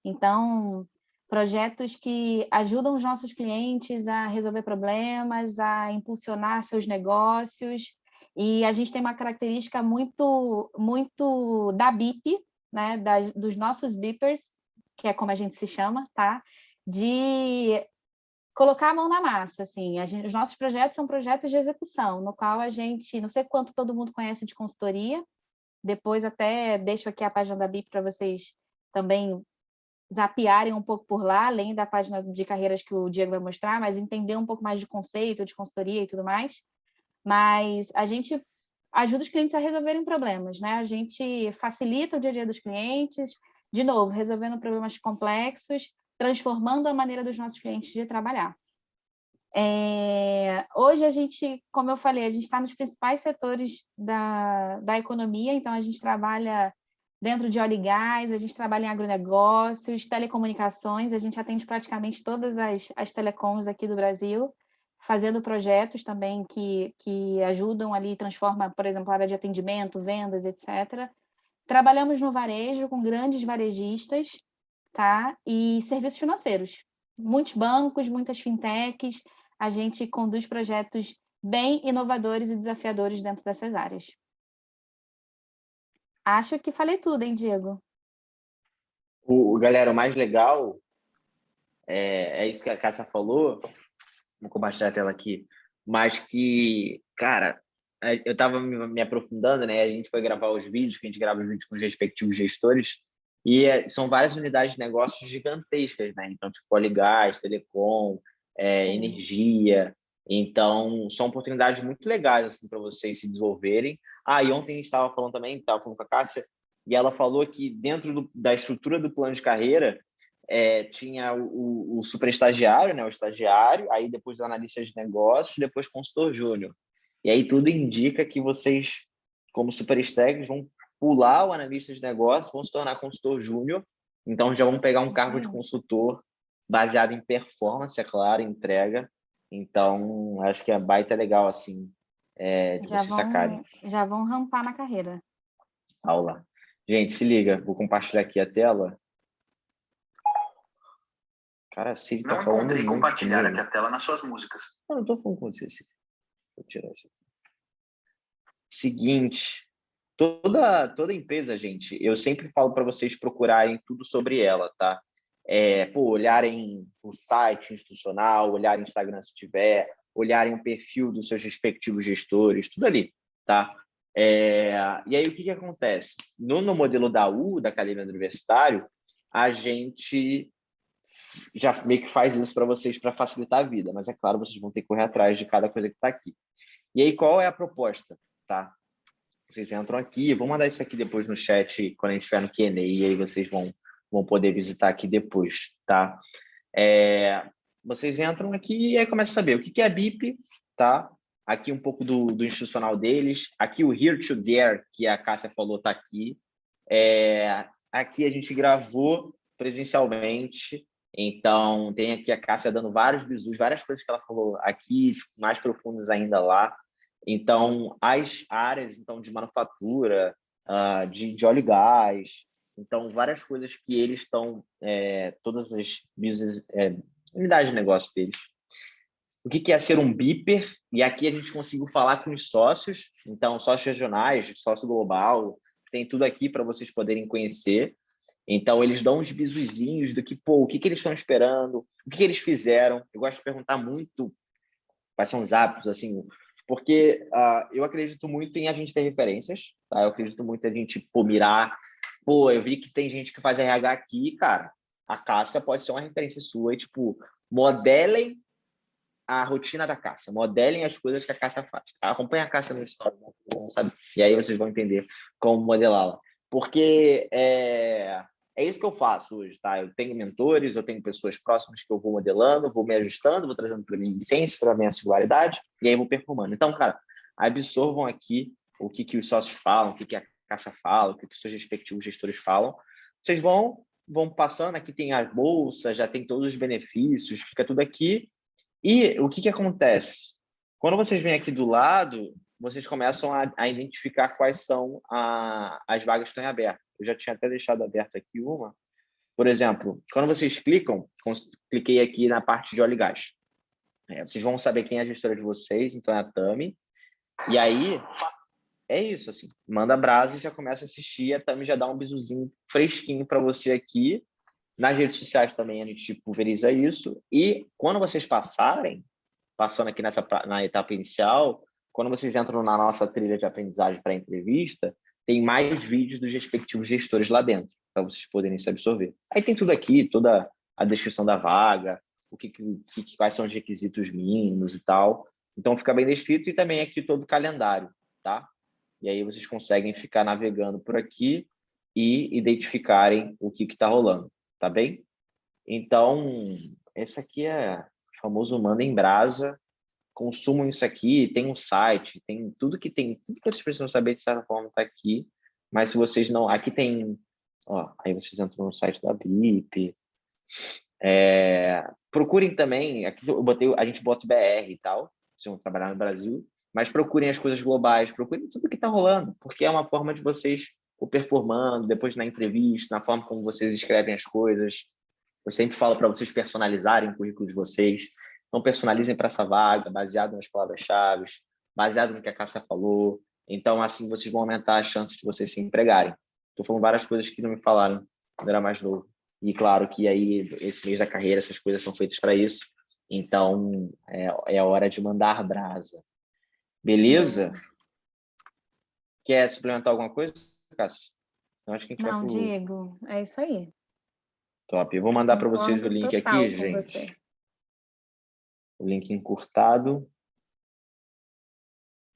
Então, projetos que ajudam os nossos clientes a resolver problemas, a impulsionar seus negócios, e a gente tem uma característica muito, muito da BIP, né? Dos nossos BIPers, que é como a gente se chama, tá? De colocar a mão na massa, assim. Os nossos projetos são projetos de execução, no qual a gente, não sei quanto todo mundo conhece de consultoria, depois até deixo aqui a página da BIP para vocês também zapearem um pouco por lá, além da página de carreiras que o Diego vai mostrar, mas entender um pouco mais de conceito, de consultoria e tudo mais. Mas a gente ajuda os clientes a resolverem problemas, né? A gente facilita o dia a dia dos clientes, de novo, resolvendo problemas complexos, transformando a maneira dos nossos clientes de trabalhar. Hoje a gente, como eu falei, a gente está nos principais setores da economia, então a gente trabalha dentro de óleo e gás, a gente trabalha em agronegócios, telecomunicações, a gente atende praticamente todas as telecoms aqui do Brasil, fazendo projetos também que ajudam ali, transforma, por exemplo, a área de atendimento, vendas, etc. Trabalhamos no varejo com grandes varejistas, tá? E serviços financeiros. Muitos bancos, muitas fintechs, a gente conduz projetos bem inovadores e desafiadores dentro dessas áreas. Acho que falei tudo, hein, Diego? Galera, o mais legal é isso que a Cássia falou. Vou compartilhar a tela aqui. Mas que, cara, eu estava me aprofundando, né? A gente foi gravar os vídeos, que a gente grava os vídeos com os respectivos gestores, e são várias unidades de negócios gigantescas, né? Então, tipo, óleo e gás, telecom, energia. Então, são oportunidades muito legais assim, para vocês se desenvolverem. E ontem a gente estava falando também, estava falando com a Cássia, e ela falou que dentro da estrutura do plano de carreira, tinha o super estagiário, né, o estagiário, aí depois do analista de negócios, depois consultor júnior. E aí tudo indica que vocês, como super stags, vão pular o analista de negócios, vão se tornar consultor júnior, então já vão pegar um cargo de consultor baseado em performance, é claro, entrega. Então, acho que é baita legal, assim, de vocês sacarem. Já vão rampar na carreira. Aula. Gente, se liga, vou compartilhar aqui a tela. Cara, a Siri tá falando encontrei muito compartilhar comigo. aqui a tela nas suas músicas. Eu não tô falando com você, Siri. Vou tirar isso aqui. Seguinte, toda empresa, gente, eu sempre falo para vocês procurarem tudo sobre ela, tá? Olharem o site institucional, olharem o Instagram se tiver, olharem o perfil dos seus respectivos gestores, tudo ali, tá? E aí, o que acontece? No modelo da Academia do Universitário, a gente já meio que faz isso para vocês para facilitar a vida, mas é claro, vocês vão ter que correr atrás de cada coisa que está aqui. E aí, qual é a proposta? Tá? Vocês entram aqui, vou mandar isso aqui depois no chat, quando a gente estiver no Q&A, e aí vocês vão poder visitar aqui depois, tá? Vocês entram aqui e aí começa a saber o que é a BIP, tá? Aqui um pouco do institucional deles, aqui o Here to There, que a Cássia falou, tá aqui. Aqui a gente gravou presencialmente, então tem aqui a Cássia dando vários bisus, várias coisas que ela falou aqui, tipo, mais profundas ainda lá. Então, as áreas então, de manufatura, de óleo e gás, então, várias coisas que eles estão, todas as unidades de negócio deles. O que é ser um beeper? E aqui a gente conseguiu falar com os sócios, então, sócios regionais, sócio global, tem tudo aqui para vocês poderem conhecer. Então, eles dão uns bisuzinhos do que, o que eles estão esperando, o que eles fizeram. Eu gosto de perguntar muito quais são os hábitos, assim, porque eu acredito muito em a gente ter referências, tá? Eu acredito muito em a gente mirar. Eu vi que tem gente que faz RH aqui, cara. A Cássia pode ser uma referência sua e, tipo, modelem a rotina da Cássia, modelem as coisas que a Cássia faz. Acompanhe a Cássia no story, sabe? E aí vocês vão entender como modelá-la. Porque é isso que eu faço hoje, tá? Eu tenho mentores, eu tenho pessoas próximas que eu vou modelando, vou me ajustando, vou trazendo para minha essência, para minha singularidade, e aí vou performando. Então, cara, absorvam aqui o que os sócios falam, o que a Cássia fala, o que os seus respectivos gestores falam. Vocês vão passando, aqui tem as bolsas, já tem todos os benefícios, fica tudo aqui. E o que acontece? Quando vocês vêm aqui do lado, vocês começam a identificar quais são as vagas que estão em aberto. Eu já tinha até deixado aberto aqui uma. Por exemplo, quando vocês cliquei aqui na parte de óleo e gás. Vocês vão saber quem é a gestora de vocês, então é a Tami. E aí, é isso, assim. Manda brasa e já começa a assistir. A Tami já dá um bisuzinho fresquinho para você aqui. Nas redes sociais também a gente pulveriza isso. E quando vocês passando aqui na etapa inicial, quando vocês entram na nossa trilha de aprendizagem para entrevista, tem mais vídeos dos respectivos gestores lá dentro, para vocês poderem se absorver. Aí tem tudo aqui, toda a descrição da vaga, quais são os requisitos mínimos e tal. Então fica bem descrito e também aqui todo o calendário, tá? E aí vocês conseguem ficar navegando por aqui e identificarem o que está rolando. Tá bem? Então, esse aqui é famoso manda em brasa, consumam isso aqui, tem um site, tem tudo que vocês precisam saber de certa forma está aqui, mas se vocês não, aqui tem, ó, aí vocês entram no site da BIP, procurem também, aqui a gente bota o BR e tal, se vão trabalhar no Brasil, mas procurem as coisas globais, procurem tudo que está rolando, porque é uma forma de vocês o performando, depois na entrevista, na forma como vocês escrevem as coisas. Eu sempre falo para vocês personalizarem o currículo de vocês. Então, personalizem para essa vaga, baseado nas palavras-chave, baseado no que a Cássia falou. Então, assim, vocês vão aumentar as chances de vocês se empregarem. Estou falando várias coisas que não me falaram quando era mais novo. E, claro, que aí, esse mês da carreira, essas coisas são feitas para isso. Então, é a hora de mandar brasa. Beleza? Quer suplementar alguma coisa, Cássia? Eu acho que a gente vai pro... Diego, é isso aí. Top. Eu vou mandar para vocês o link aqui, gente. Você. O link encurtado.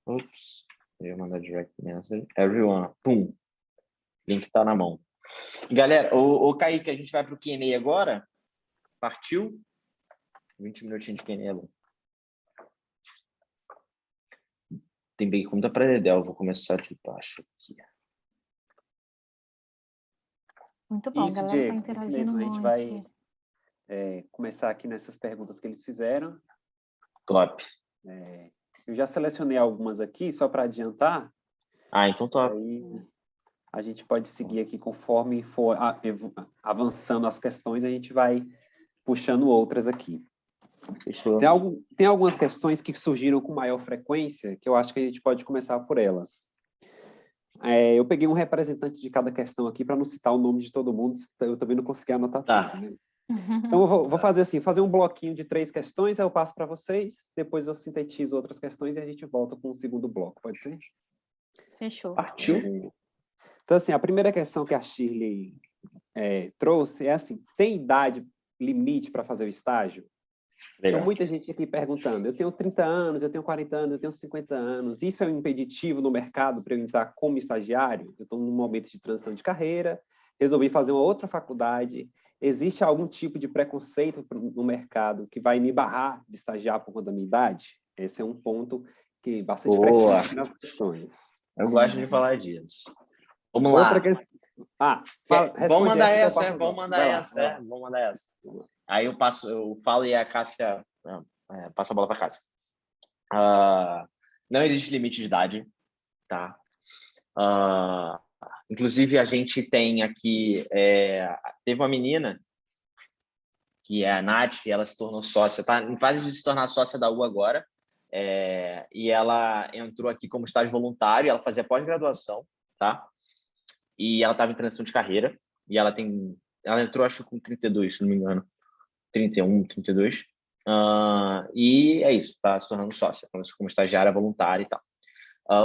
Ups. Eu vou mandar direct message. Everyone. Pum. Link está na mão. Galera, o Kaique, a gente vai para o Q&A agora. Partiu? 20 minutinhos de Q&A. Tem bem conta para Dedel. Vou começar de baixo aqui. Muito bom, Isso, galera, Diego, tá interagindo mesmo. muito. A gente vai começar aqui nessas perguntas que eles fizeram. Top. Eu já selecionei algumas aqui, só para adiantar. Então top. Aí a gente pode seguir aqui conforme for avançando as questões, a gente vai puxando outras aqui. Fechou. Tem algumas questões que surgiram com maior frequência, que eu acho que a gente pode começar por elas. Eu peguei um representante de cada questão aqui para não citar o nome de todo mundo, eu também não consegui anotar tudo, né? Então, eu vou fazer assim, fazer um bloquinho de 3 questões, aí eu passo para vocês, depois eu sintetizo outras questões e a gente volta com o segundo bloco, pode ser? Fechou. Partiu. Então, assim, a primeira questão que a Shirley trouxe é assim, tem idade limite para fazer o estágio? Legal. Então, muita gente aqui perguntando, eu tenho 30 anos, eu tenho 40 anos, eu tenho 50 anos, isso é um impeditivo no mercado para eu entrar como estagiário? Eu estou num momento de transição de carreira, resolvi fazer uma outra faculdade, existe algum tipo de preconceito no mercado que vai me barrar de estagiar por conta da minha idade? Esse é um ponto que é bastante frequente nas questões. Eu gosto de falar disso. Vamos Outra lá. questão. Vamos mandar essa, vamos mandar essa. Aí eu falo e a Cássia passa a bola para a Cássia. Não existe limite de idade, tá? Inclusive, a gente tem aqui... teve uma menina, que é a Nath, ela se tornou sócia, tá em fase de se tornar sócia da U agora, e ela entrou aqui como estágio voluntário, ela fazia pós-graduação, tá? E ela estava em transição de carreira, e ela entrou, acho que com 32, se não me engano, 31, 32, e é isso, está se tornando sócia, como estagiária voluntária e tal.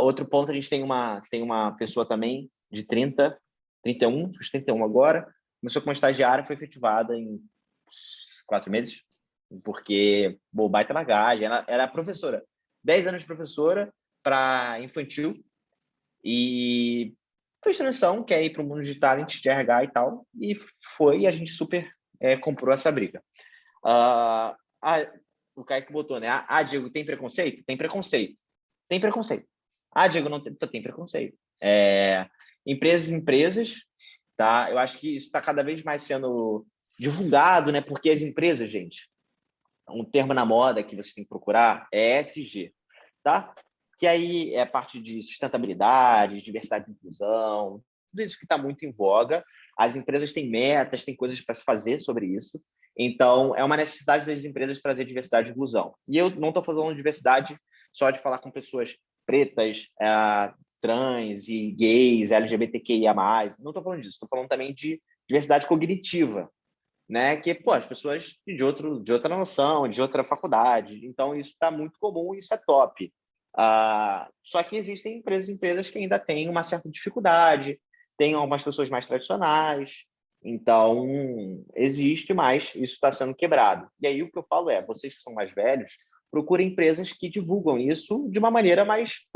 Outro ponto, a gente tem uma pessoa também de 31 agora, começou como estagiária, foi efetivada em 4 meses, porque, baita bagagem, ela era professora, 10 anos de professora para infantil, e fez transição, quer ir para o mundo de talent, de RH e tal, e a gente super comprou essa briga. O Kaique botou, né? Diego, tem preconceito? Tem preconceito. Tem preconceito. Diego, não tem preconceito. Empresas, tá? Eu acho que isso está cada vez mais sendo divulgado, né? Porque as empresas, gente, um termo na moda que você tem que procurar é ESG, tá? Que aí é a parte de sustentabilidade, diversidade e inclusão, tudo isso que está muito em voga. As empresas têm metas, têm coisas para se fazer sobre isso. Então, é uma necessidade das empresas trazer diversidade e inclusão. E eu não estou falando de diversidade só de falar com pessoas pretas, trans e gays, LGBTQIA+. Não estou falando disso. Estou falando também de diversidade cognitiva, né? Que, as pessoas de outra noção, de outra faculdade. Então, isso está muito comum e isso é top. Só que existem empresas que ainda têm uma certa dificuldade, tem algumas pessoas mais tradicionais, então existe, mas isso está sendo quebrado. E aí o que eu falo vocês que são mais velhos, procurem empresas que divulgam isso de uma maneira mais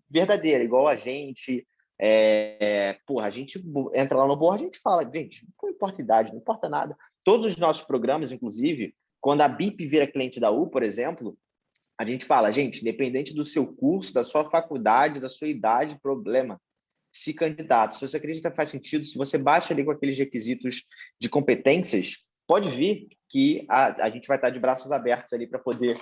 verdadeira, igual a gente. A gente entra lá no board, a gente fala, gente, não importa a idade, não importa nada. Todos os nossos programas, inclusive, quando a BIP vira cliente da U, por exemplo, a gente fala, gente, independente do seu curso, da sua faculdade, da sua idade, problema, se candidata. Se você acredita que faz sentido, se você baixa ali com aqueles requisitos de competências, pode vir que a gente vai estar de braços abertos ali para poder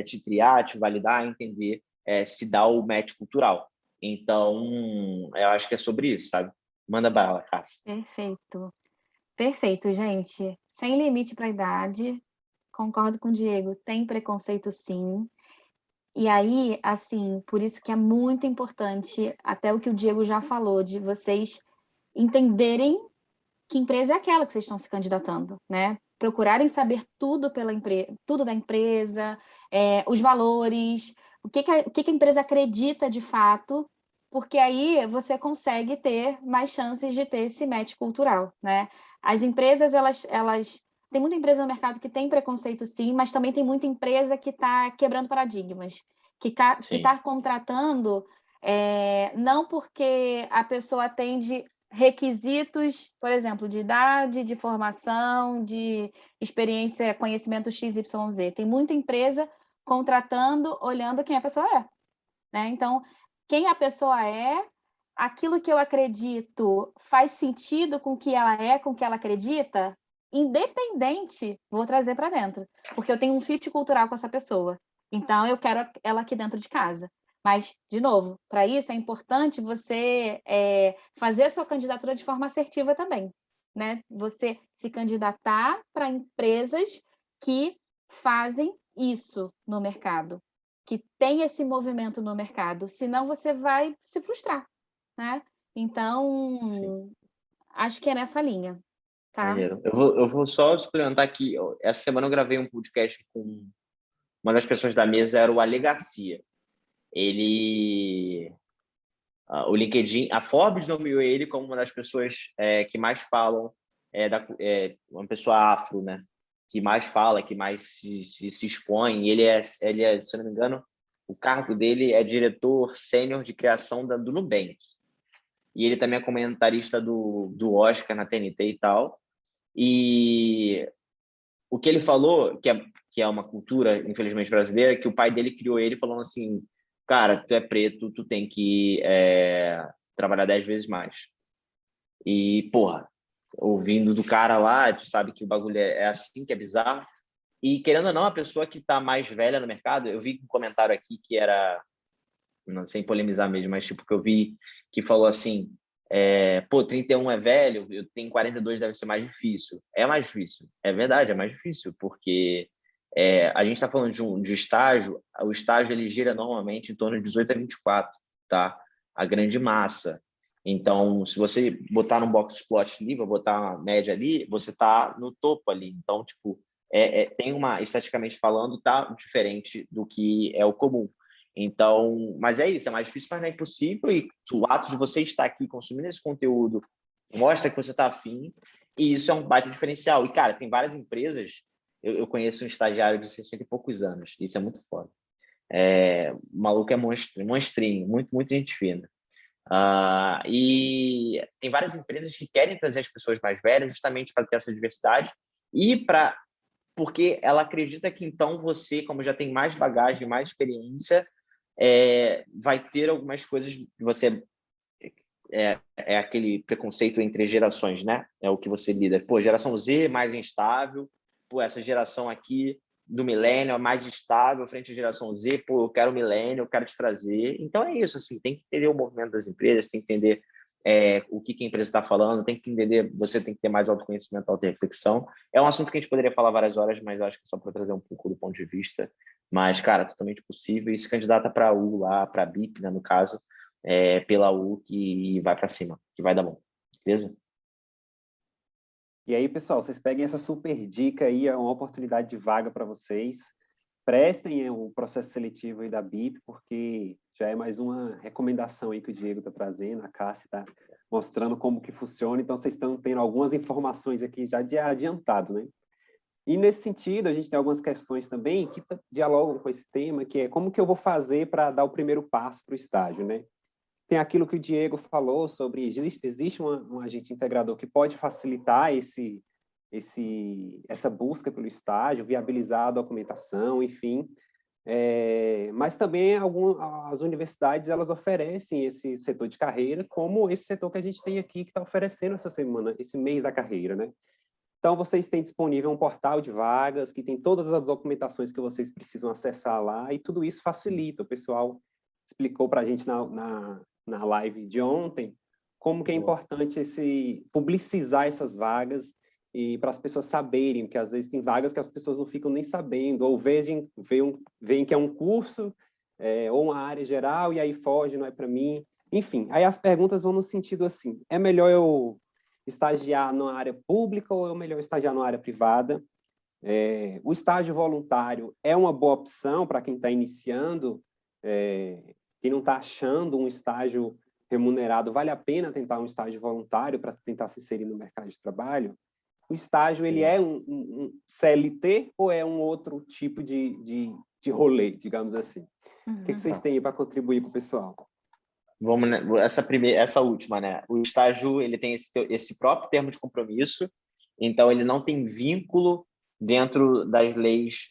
te triar, te validar, entender se dá o match cultural. Então, eu acho que é sobre isso, sabe? Manda bala, Cássio. Perfeito. Perfeito, gente. Sem limite para a idade. Concordo com o Diego. Tem preconceito, sim. E aí, assim, por isso que é muito importante, até o que o Diego já falou, de vocês entenderem que empresa é aquela que vocês estão se candidatando, né? Procurarem saber tudo tudo da empresa, os valores, o que a empresa acredita de fato, porque aí você consegue ter mais chances de ter esse match cultural, né? As empresas, elas tem muita empresa no mercado que tem preconceito, sim, mas também tem muita empresa que está quebrando paradigmas, que está contratando não porque a pessoa atende requisitos, por exemplo, de idade, de formação, de experiência, conhecimento XYZ. Tem muita empresa contratando, olhando quem a pessoa é, né? Então, quem a pessoa é, aquilo que eu acredito faz sentido com o que ela é, com o que ela acredita, independente, vou trazer para dentro, porque eu tenho um fit cultural com essa pessoa. Então, eu quero ela aqui dentro de casa. Mas, de novo, para isso é importante você fazer a sua candidatura de forma assertiva também, né? Você se candidatar para empresas que fazem isso no mercado, que tem esse movimento no mercado, senão você vai se frustrar, né? Então, Sim. acho que é nessa linha, tá? Maneiro. Eu vou só experimentar aqui. Essa semana eu gravei um podcast com uma das pessoas da mesa, era o Ale Garcia. Ele... o LinkedIn, a Forbes nomeou ele como uma das pessoas que mais falam, uma pessoa afro, né? Que mais fala, que mais se expõe. Ele é, se eu não me engano, o cargo dele é diretor sênior de criação do Nubank. E ele também é comentarista do Oscar na TNT e tal. E o que ele falou, que é uma cultura, infelizmente, brasileira, que o pai dele criou ele falando assim, cara, tu é preto, tu tem que trabalhar 10 vezes mais. E, porra, ouvindo do cara lá, tu sabe que o bagulho é assim, que é bizarro. E, querendo ou não, a pessoa que tá mais velha no mercado, eu vi um comentário aqui que era, não, sem polemizar mesmo, mas tipo, que eu vi que falou assim, pô, 31 é velho, eu tenho 42, deve ser mais difícil. É mais difícil, é verdade, é mais difícil, porque a gente está falando de estágio, o estágio ele gira normalmente em torno de 18 a 24, tá? A grande massa. Então, se você botar no box plot ali, vou botar uma média ali, você tá no topo ali. Então, tipo, tem uma, estatisticamente falando, tá diferente do que é o comum. Então, mas é isso, é mais difícil, mas não é impossível. E o ato de você estar aqui consumindo esse conteúdo mostra que você está afim, e isso é um baita diferencial. E, cara, tem várias empresas. Eu conheço um estagiário de 60 e poucos anos, isso é muito foda. O maluco é monstrinho, muito gente fina. E tem várias empresas que querem trazer as pessoas mais velhas justamente para ter essa diversidade e porque ela acredita que então você, como já tem mais bagagem, mais experiência, vai ter algumas coisas que você aquele preconceito entre gerações, né? É o que você lida. Pô, geração Z mais instável, pô, essa geração aqui do milênio é mais estável frente à geração Z, pô, eu quero milênio, eu quero te trazer. Então é isso, assim, tem que entender o movimento das empresas, tem que entender o que a empresa está falando, tem que entender, você tem que ter mais autoconhecimento, auto-reflexão. É um assunto que a gente poderia falar várias horas, mas eu acho que é só para trazer um pouco do ponto de vista. Mas, cara, totalmente possível. E se candidata para a U lá, para a BIP, né, no caso, pela U, que vai para cima, que vai dar bom. Beleza? E aí, pessoal, vocês peguem essa super dica aí, é uma oportunidade de vaga para vocês. Prestem o processo seletivo aí da BIP, porque já é mais uma recomendação aí que o Diego está trazendo, a Cássia está mostrando como que funciona, então vocês estão tendo algumas informações aqui já de adiantado, né? E nesse sentido, a gente tem algumas questões também que dialogam com esse tema, que é como que eu vou fazer para dar o primeiro passo para o estágio, né? Tem aquilo que o Diego falou sobre existe um agente integrador que pode facilitar essa busca pelo estágio, viabilizar a documentação, enfim. Mas também as universidades elas oferecem esse setor de carreira, como esse setor que a gente tem aqui, que está oferecendo essa semana, esse mês da carreira, né? Então, vocês têm disponível um portal de vagas, que tem todas as documentações que vocês precisam acessar lá, e tudo isso facilita. O pessoal explicou para a gente na live de ontem como que é importante publicizar essas vagas e para as pessoas saberem, porque às vezes tem vagas que as pessoas não ficam nem sabendo, ou veem que é um curso ou uma área geral e aí foge, não é para mim. Enfim, aí as perguntas vão no sentido assim, é melhor eu estagiar na área pública ou é melhor estagiar na área privada? O estágio voluntário é uma boa opção para quem está iniciando, quem não está achando um estágio remunerado, vale a pena tentar um estágio voluntário para tentar se inserir no mercado de trabalho? O estágio, ele é um CLT ou é um outro tipo de rolê, digamos assim? O que vocês têm para contribuir para o pessoal? Vamos, né? Essa última, né? O estágio, ele tem esse próprio termo de compromisso, então ele não tem vínculo dentro das leis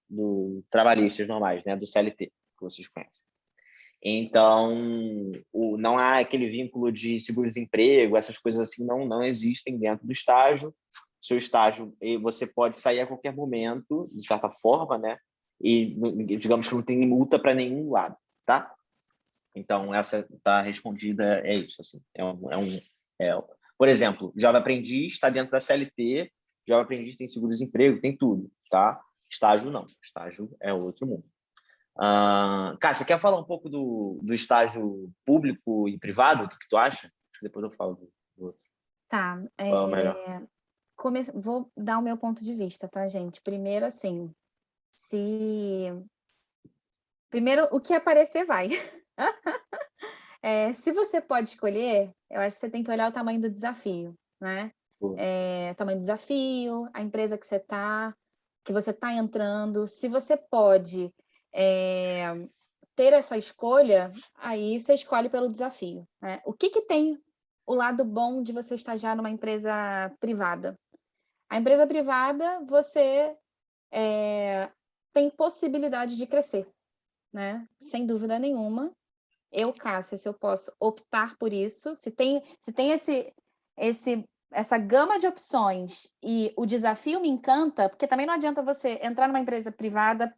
do trabalhistas normais, né? Do CLT, que vocês conhecem. Então, não há aquele vínculo de seguro-desemprego, essas coisas assim não existem dentro do estágio. Seu estágio, você pode sair a qualquer momento, de certa forma, né? E digamos que não tem multa para nenhum lado, tá? Então, essa está respondida, é isso. Assim, por exemplo, Jovem Aprendiz está dentro da CLT, Jovem Aprendiz tem seguro-desemprego, tem tudo, tá? Estágio não, estágio é outro mundo. Cássia, quer falar um pouco do estágio público e privado? O que tu acha? Acho que depois eu falo do outro. Tá. Qual é o melhor? Vou dar o meu ponto de vista, tá, gente? Primeiro, assim, Primeiro, o que aparecer vai. Se você pode escolher, eu acho que você tem que olhar o tamanho do desafio, né? O tamanho do desafio, a empresa que você está entrando. Se você pode ter essa escolha, aí você escolhe pelo desafio, né? O que tem o lado bom de você estagiar numa empresa privada? A empresa privada, você tem possibilidade de crescer, né? Sem dúvida nenhuma. Cássia, se eu posso optar por isso, se tem essa gama de opções e o desafio me encanta, porque também não adianta você entrar numa empresa privada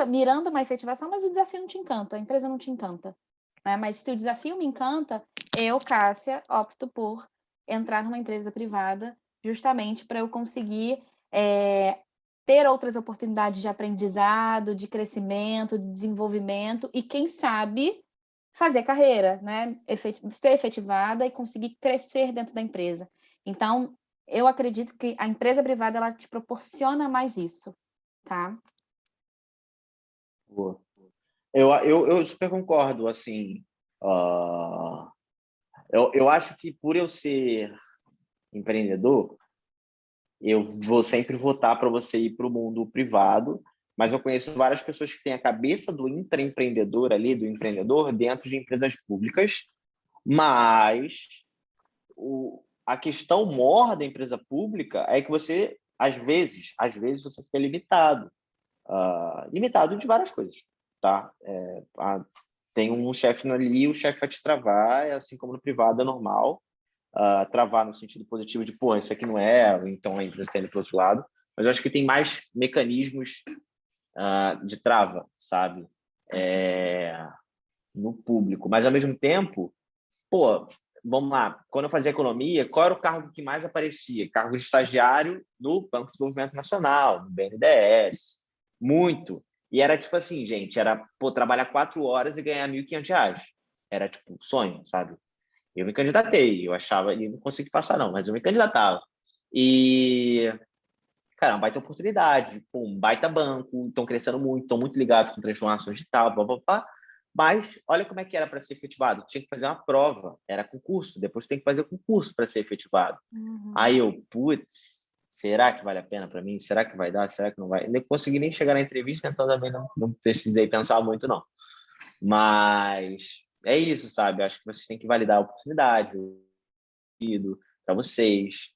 mirando uma efetivação, mas o desafio não te encanta, a empresa não te encanta, né? Mas se o desafio me encanta, Cássia, opto por entrar numa empresa privada justamente para eu conseguir ter outras oportunidades de aprendizado, de crescimento, de desenvolvimento e, quem sabe, fazer carreira, né? Ser efetivada e conseguir crescer dentro da empresa. Então, eu acredito que a empresa privada ela te proporciona mais isso, tá? Boa. Eu super concordo, assim. Eu acho que por eu ser empreendedor, eu vou sempre votar para você ir para o mundo privado, mas eu conheço várias pessoas que têm a cabeça do intraempreendedor ali, do empreendedor, dentro de empresas públicas, mas a questão maior da empresa pública é que você, às vezes você fica limitado. Limitado de várias coisas, tá? Tem um chefe ali, o chefe vai te travar, assim como no privado é normal, travar no sentido positivo de, pô, isso aqui não é, então a empresa está indo para o outro lado, mas eu acho que tem mais mecanismos de trava, sabe? No público, mas ao mesmo tempo, pô, vamos lá, quando eu fazia economia, qual era o cargo que mais aparecia? Cargo de estagiário no Banco de Desenvolvimento Nacional, no BNDES, muito. E era tipo assim, gente, era trabalhar 4 horas e ganhar R$ 1.500. Era tipo sonho, sabe? Eu me candidatei, eu achava, e não consegui passar não, mas eu me candidatava. E, cara, uma baita oportunidade, um baita banco, estão crescendo muito, estão muito ligados com transformações digital, blá, blá, blá. Mas olha como é que era para ser efetivado. Tinha que fazer uma prova, era concurso, depois tem que fazer concurso para ser efetivado. Aí eu, putz, será que vale a pena para mim? Será que vai dar? Será que não vai? Não consegui nem chegar na entrevista, então também não precisei pensar muito, não. Mas é isso, sabe? Acho que vocês têm que validar a oportunidade para vocês.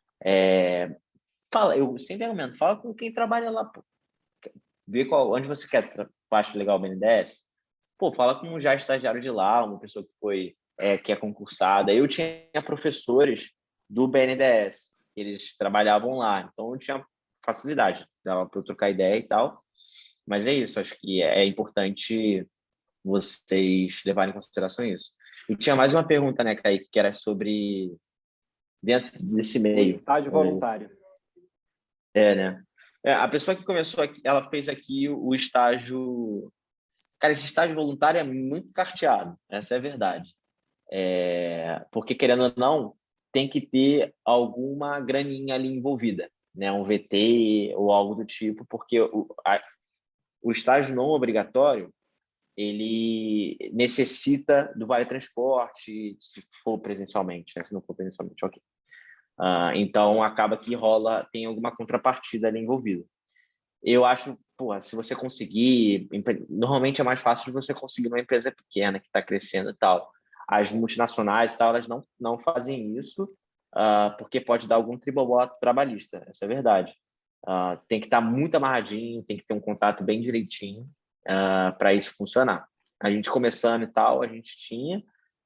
fala, eu sempre recomendo, fala com quem trabalha lá, pô. Vê onde você quer parte legal o BNDES. Pô, fala com um já estagiário de lá, uma pessoa que foi, que é concursada. Eu tinha professores do BNDES, eles trabalhavam lá, então eu tinha facilidade, dava para eu trocar ideia e tal. Mas é isso, acho que é importante vocês levarem em consideração isso. E tinha mais uma pergunta, né, Kaique, que era sobre dentro desse O meio. estágio voluntário. Né? A pessoa que começou aqui, ela fez aqui o estágio. Cara, esse estágio voluntário é muito carteado, essa é a verdade. Porque, querendo ou não, tem que ter alguma graninha ali envolvida, né? Um VT ou algo do tipo, porque o estágio não obrigatório, ele necessita do vale transporte, se for presencialmente, né? Se não for presencialmente, ok. Então, acaba que rola, tem alguma contrapartida ali envolvida. Eu acho, pô, se você conseguir, normalmente é mais fácil de você conseguir numa empresa pequena que está crescendo e tal. As multinacionais e tal, elas não fazem isso, porque pode dar algum triboló trabalhista, essa é a verdade. Tem que estar muito amarradinho, tem que ter um contrato bem direitinho para isso funcionar. A gente começando e tal, a gente tinha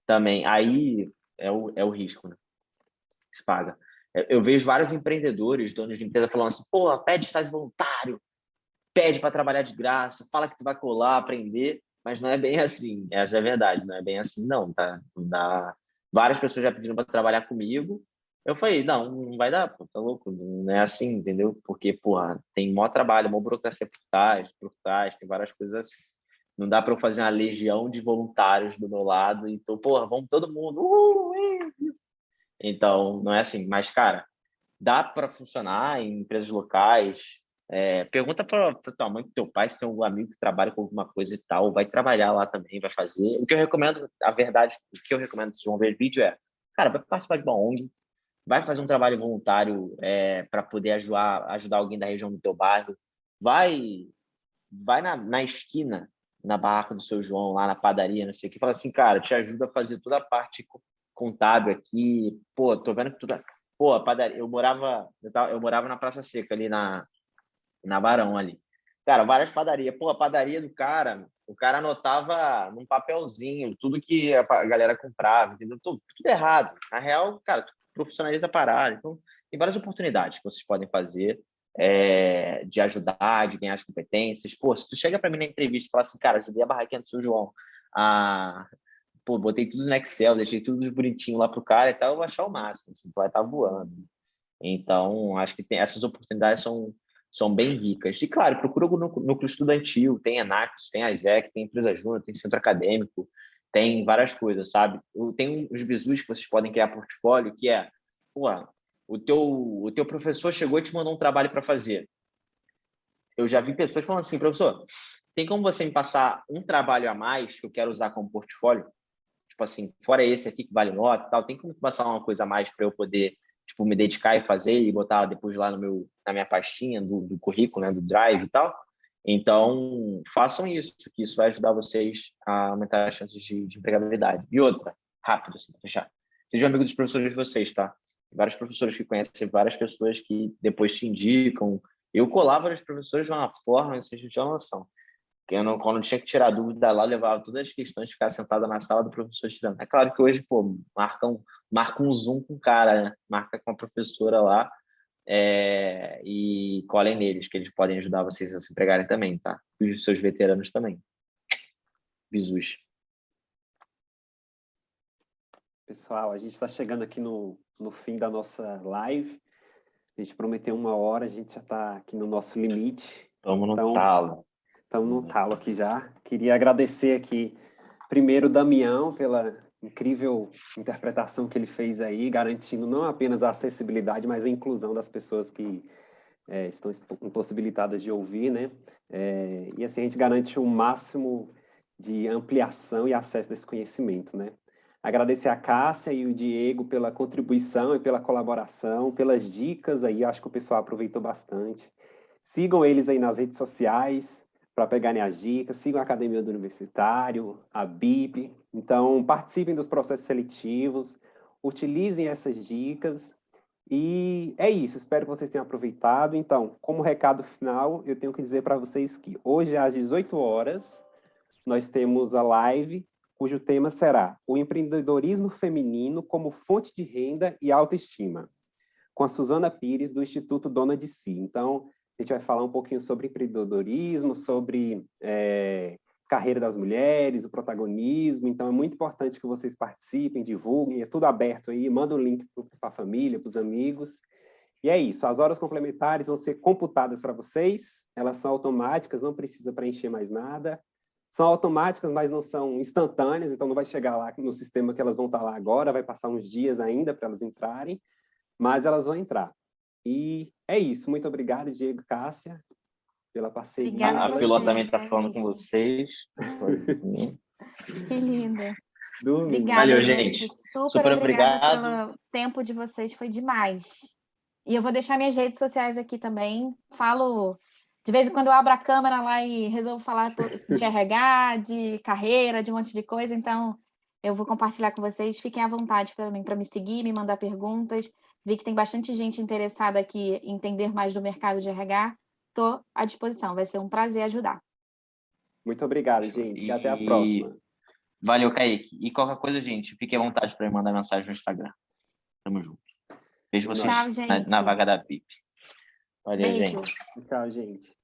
também, aí é o risco, né, que se paga. Eu vejo vários empreendedores, donos de empresa, falando assim, pô, pede estágio voluntário, pede para trabalhar de graça, fala que tu vai colar, aprender, mas não é bem assim. Essa é a verdade, não é bem assim, não, tá? Não dá. Várias pessoas já pediram para trabalhar comigo. Eu falei, não vai dar, pô, tá louco? Não é assim, entendeu? Porque, porra, tem maior trabalho, maior burocracia por trás, tem várias coisas assim. Não dá para eu fazer uma legião de voluntários do meu lado, então, porra, vamos todo mundo. Então, não é assim. Mas, cara, dá para funcionar em empresas locais. Pergunta para tua mãe, para teu pai, se tem algum amigo que trabalha com alguma coisa e tal, vai trabalhar lá também, vai fazer. O que eu recomendo, a verdade, o que eu recomendo, se vão ver vídeo cara, vai participar de uma ONG, vai fazer um trabalho voluntário para poder ajudar alguém da região do teu bairro, vai na esquina, na barraca do seu João, lá na padaria, não sei o que, fala assim, cara, te ajuda a fazer toda a parte contábil aqui, pô, tô vendo que tu pô, a padaria, eu morava na Praça Seca, ali na Barão, ali. Cara, várias padarias. Pô, a padaria do cara, o cara anotava num papelzinho tudo que a galera comprava, entendeu? Tudo errado. Na real, cara, tu profissionaliza a parada. Então, tem várias oportunidades que vocês podem fazer de ajudar, de ganhar as competências. Pô, se tu chega para mim na entrevista e fala assim, cara, ajudei a barraquinha do seu João pô, botei tudo no Excel, deixei tudo bonitinho lá pro cara e tal, eu vou achar o máximo, assim, tu vai estar voando. Então, acho que essas oportunidades são bem ricas. E, claro, procura o núcleo estudantil, tem Enactus, tem a ISEC, tem Empresa Júnior, tem Centro Acadêmico, tem várias coisas, sabe? Tem os bizus que vocês podem criar portfólio, que pô, o teu professor chegou e te mandou um trabalho para fazer. Eu já vi pessoas falando assim, professor, tem como você me passar um trabalho a mais que eu quero usar como portfólio? Tipo assim, fora esse aqui que vale nota e tal, tem como passar uma coisa a mais para eu poder, tipo, me dedicar e fazer e botar depois lá na minha pastinha do currículo, né, do Drive e tal? Então, façam isso, que isso vai ajudar vocês a aumentar as chances de empregabilidade. E outra, rápido, assim, para fechar. Sejam amigos dos professores de vocês, tá? Vários professores que conhecem várias pessoas que depois te indicam. Eu colava nos professores de uma forma, vocês não tinham noção. Que quando tinha que tirar dúvida lá, eu levava todas as questões, ficava sentada na sala do professor tirando. É claro que hoje, pô, marca um Zoom com o cara, né? Marca com a professora lá e colhem neles, que eles podem ajudar vocês a se empregarem também, tá? E os seus veteranos também. Bisus. Pessoal, a gente está chegando aqui no fim da nossa live. A gente prometeu 1 hora, a gente já está aqui no nosso limite. Estamos no talo. Estamos no talo aqui já. Queria agradecer aqui, primeiro, o Damião, pela incrível interpretação que ele fez aí, garantindo não apenas a acessibilidade, mas a inclusão das pessoas que estão impossibilitadas de ouvir, né? E assim, a gente garante o máximo de ampliação e acesso desse conhecimento, né? Agradecer a Cássia e o Diego pela contribuição e pela colaboração, pelas dicas aí, acho que o pessoal aproveitou bastante. Sigam eles aí nas redes sociais para pegarem as dicas, sigam a Academia do Universitário, a BIP. Então, participem dos processos seletivos, utilizem essas dicas E é isso, espero que vocês tenham aproveitado. Então, como recado final, eu tenho que dizer para vocês que hoje, às 18 horas, nós temos a live, cujo tema será o empreendedorismo feminino como fonte de renda e autoestima, com a Suzana Pires, do Instituto Dona de Si. Então, a gente vai falar um pouquinho sobre empreendedorismo, sobre carreira das mulheres, o protagonismo. Então, é muito importante que vocês participem, divulguem, é tudo aberto aí, manda o link para a família, para os amigos. E é isso, as horas complementares vão ser computadas para vocês, elas são automáticas, não precisa preencher mais nada. São automáticas, mas não são instantâneas, então não vai chegar lá no sistema que elas vão estar lá agora, vai passar uns dias ainda para elas entrarem, mas elas vão entrar. E é isso, muito obrigado, Diego e Cássia, pela parceria. Obrigada A a Filó você, também está Kaique. falando com vocês. Que lindo. Dormindo. Obrigada, Valeu, gente. gente. Super Super obrigada obrigado. pelo tempo de vocês, foi demais. E eu vou deixar minhas redes sociais aqui também. Falo, de vez em quando eu abro a câmera lá e resolvo falar de RH, de carreira, de um monte de coisa, então eu vou compartilhar com vocês. Fiquem à vontade para me seguir, me mandar perguntas. Vi que tem bastante gente interessada aqui em entender mais do mercado de RH. Estou à disposição, vai ser um prazer ajudar. Muito obrigado, gente, e até a próxima. Valeu, Kaique. E qualquer coisa, gente, fique à vontade para me mandar mensagem no Instagram. Tamo junto. Vejo vocês Tchau, gente. na vaga da VIP. Valeu, Beijo. gente. Tchau, gente.